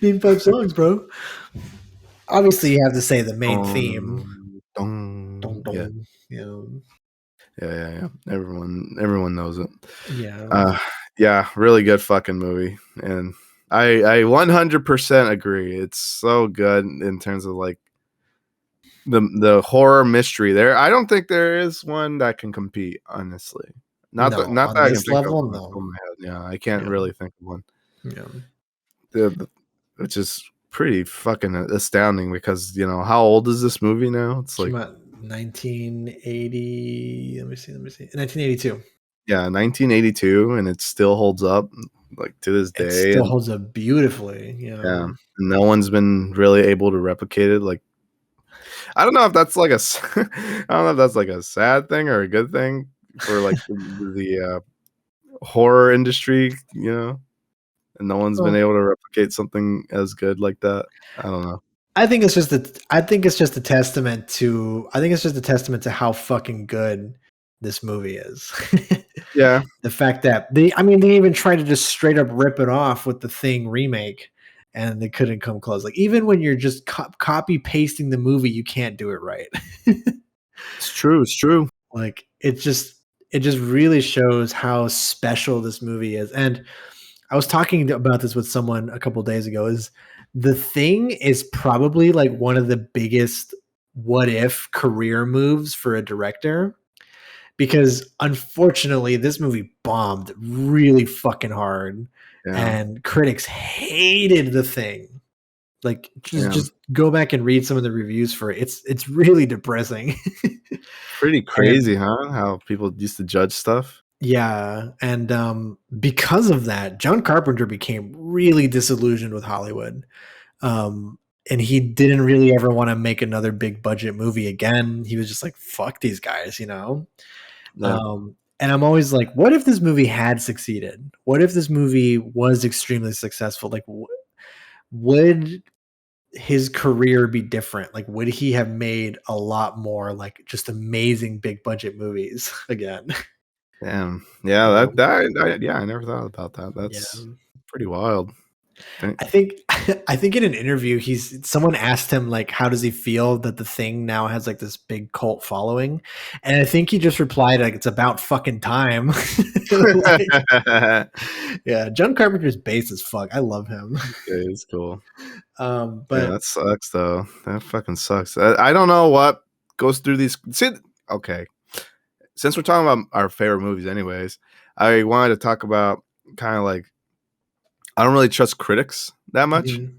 Name 5 songs, bro. Obviously, you have to say the main theme. Yeah. Everyone knows it. Yeah. Really good fucking movie, and I 100% agree. It's so good in terms of like the horror mystery there. I don't think there is one that can compete, honestly. Not that I can think of. No. Yeah, I can't really think of one. Yeah. Which is pretty fucking astounding, because how old is this movie now? It's like 1980. Let me see. 1982. Yeah, 1982, and it still holds up like to this day. It still holds up beautifully. Yeah, no one's been really able to replicate it. Like, I don't know if that's like I don't know if that's like a sad thing or a good thing for like the horror industry, and no one's been able to replicate something as good like that. I don't know. I think it's just a testament to how fucking good this movie is. Yeah. The fact that they even tried to just straight up rip it off with the Thing remake, and they couldn't come close. Like, even when you're just copy pasting the movie, you can't do it right. It's true. Like, it just really shows how special this movie is. And I was talking about this with someone a couple days ago. Is The Thing is probably like one of the biggest what if career moves for a director, because unfortunately this movie bombed really fucking hard, and critics hated The Thing. Like, just go back and read some of the reviews for it. It's really depressing. Pretty crazy, huh? How people used to judge stuff. Yeah, and because of that, John Carpenter became really disillusioned with Hollywood, and he didn't really ever want to make another big budget movie again. He was just like, "Fuck these guys," Yeah. And I'm always like, what if this movie had succeeded? What if this movie was extremely successful? Like, would his career be different? Like, would he have made a lot more like just amazing big budget movies again? Damn. Yeah, I never thought about that. That's pretty wild. I think I think in an interview someone asked him like how does he feel that the Thing now has like this big cult following, and I think he just replied like it's about fucking time. Like, yeah, John Carpenter's bass as fuck. I love him. Yeah, it's cool. But yeah, that sucks though. That fucking sucks. I don't know what goes through these. See, okay, since we're talking about our favorite movies, anyways, I wanted to talk about kind of like I don't really trust critics that much. Mhm.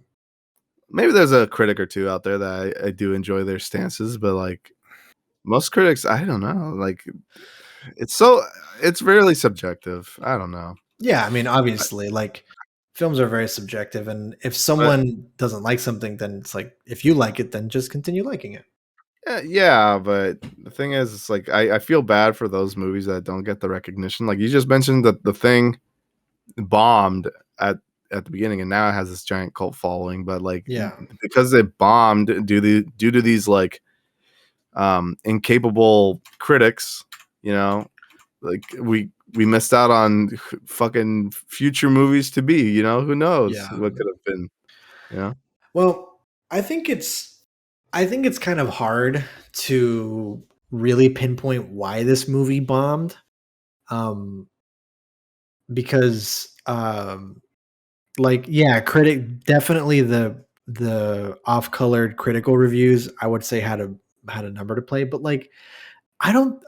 Maybe there's a critic or two out there that I do enjoy their stances, but like most critics, I don't know. Like it's really subjective. I don't know. Yeah, I mean, obviously, like films are very subjective, and if But someone doesn't like something, then it's like if you like it, then just continue liking it. yeah, but the thing is, it's like I feel bad for those movies that don't get the recognition. Like you just mentioned that the Thing bombed at the beginning, and now it has this giant cult following. But like Yeah, because it bombed due to these like incapable critics, you know, like we missed out on fucking future movies to be. You know, who knows yeah. what could have been. You know. Well, I think it's kind of hard to really pinpoint why this movie bombed. Um, because like yeah, critic definitely the off-colored critical reviews I would say had a number to play, but like I don't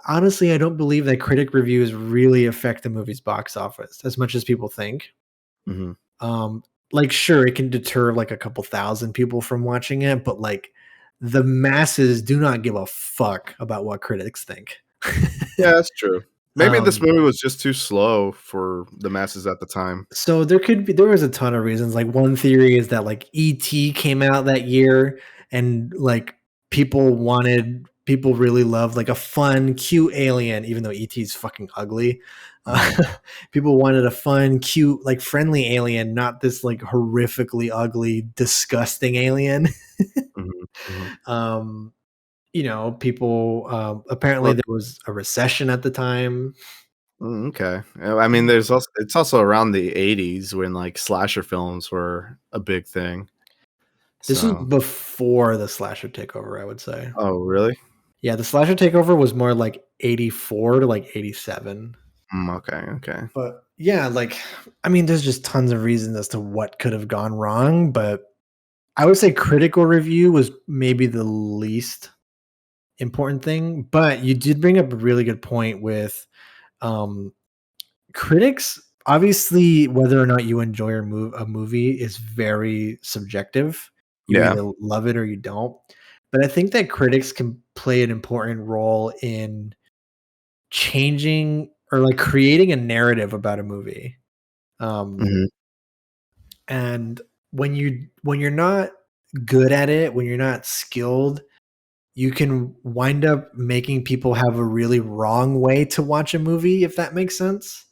believe that critic reviews really affect the movie's box office as much as people think. Mm-hmm. Like sure, it can deter like a couple thousand people from watching it, but like the masses do not give a fuck about what critics think. Yeah, that's true. Maybe this um, movie was just too slow for the masses at the time. so there was a ton of reasons. Like one theory is that like ET came out that year and like people really loved like a fun, cute alien, even though ET is fucking ugly. Uh, people wanted a fun, cute, like friendly alien, not this like horrifically ugly, disgusting alien. Mhm, mhm. um, you know, people apparently Well, there was a recession at the time. okay. I mean, there's also it's also around the '80s when like slasher films were a big thing. This was So, before the slasher takeover, I would say. oh, really? Yeah, the slasher takeover was more like 84 to like 87. Okay, okay. But yeah, like I mean, there's just tons of reasons as to what could have gone wrong, but I would say critical review was maybe the least important thing. But you did bring up a really good point with um critics. Obviously, whether or not you enjoy a movie is very subjective. You Yeah. either love it or you don't. But I think that critics can play an important role in changing or like creating a narrative about a movie. Um, Mhm. and when you're not good at it, when you're not skilled, you can wind up making people have a really wrong way to watch a movie, if that makes sense.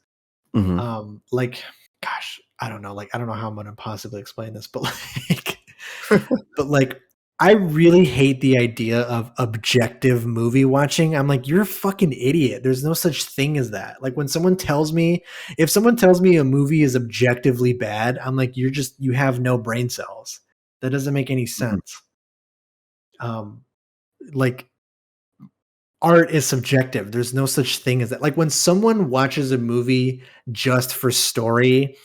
Mhm. Like, gosh, I don't know. Like, I don't know how I'm gonna possibly explain this, but like, but like, I really hate the idea of objective movie watching. I'm like, you're a fucking idiot. There's no such thing as that. Like when someone tells me, if someone tells me a movie is objectively bad, I'm like, you have no brain cells. That doesn't make any Mhm. sense. Um, like art is subjective. There's no such thing as that. Like when someone watches a movie just for story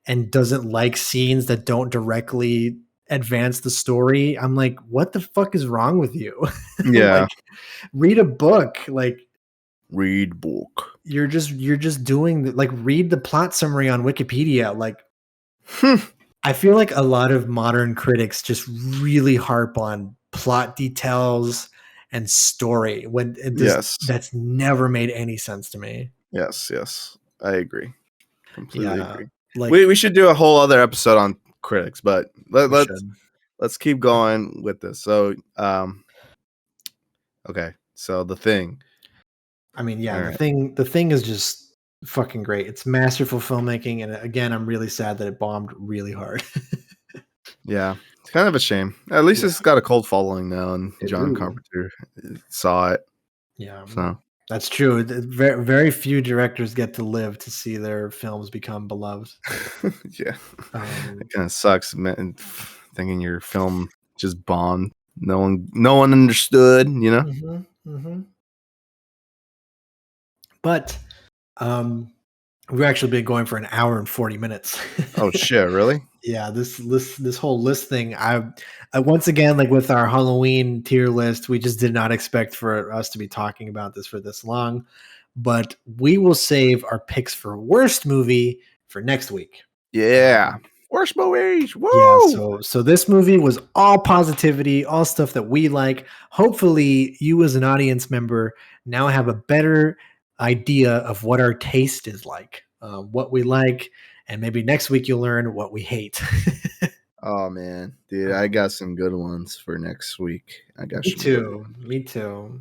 and doesn't like scenes that don't directly advance the story, I'm like, what the fuck is wrong with you? Yeah. Like, read a book. Like, Read book. you're just doing like read the plot summary on Wikipedia. Like, Hmm. I feel like a lot of modern critics just really harp on plot details and story when it does Yes. that's never made any sense to me. Yes, yes. I agree. Completely Yeah, agree. like We should do a whole other episode on critics, but we should. let's keep going with this. So, okay. So The Thing. I mean, yeah, All right. the thing is just fucking great. It's masterful filmmaking, and again, I'm really sad that it bombed really hard. Yeah. It's kind of a shame. At least Yeah, it's got a cult following now, and John ooh, Carpenter saw it. yeah. So That's true. Very, very few directors get to live to see their films become beloved. Yeah, it kind of sucks, man. Thinking your film just bombed. No one understood. You know. Mm-hmm, mm-hmm. But we've actually been going for an hour and 40 minutes. Oh shit! Really? Yeah, this whole list thing. I once again, like with our Halloween tier list, we just did not expect for us to be talking about this for this long. But we will save our picks for worst movie for next week. Yeah. Worst movies. Woo! Yeah, so this movie was all positivity, all stuff that we like. Hopefully, you as an audience member now have a better idea of what our taste is like, what we like, and maybe next week you'll learn what we hate. Oh man, dude, I got some good ones for next week. I got Me some good too. ones. Me too.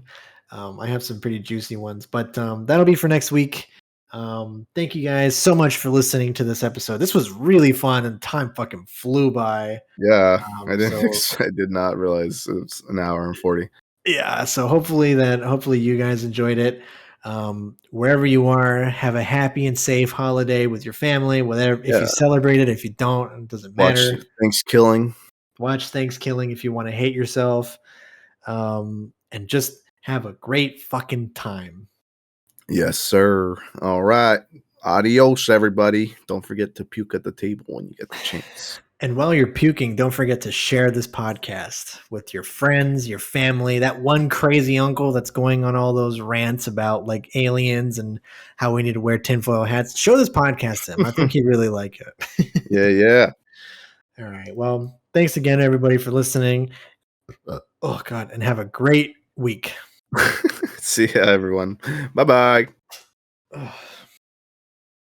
I have some pretty juicy ones, but that'll be for next week. Thank you guys so much for listening to this episode. This was really fun, and time fucking flew by. Yeah, I So did not realize it was an hour and 40. yeah, so hopefully you guys enjoyed it. Wherever you are, have a happy and safe holiday with your family. Whatever, if you celebrate it, if you don't, it doesn't matter. Watch Thanksgiving. Watch Thanksgiving if you want to hate yourself. And just have a great fucking time. Yes, sir. All right. Adios, everybody. Don't forget to puke at the table when you get the chance. And while you're puking, don't forget to share this podcast with your friends, your family, that one crazy uncle that's going on all those rants about like aliens and how we need to wear tinfoil hats. Show this podcast to him. I think he'd really like it. Yeah. All right. Well, thanks again, everybody, for listening. Oh, God. And have a great week. See ya, everyone. Bye-bye.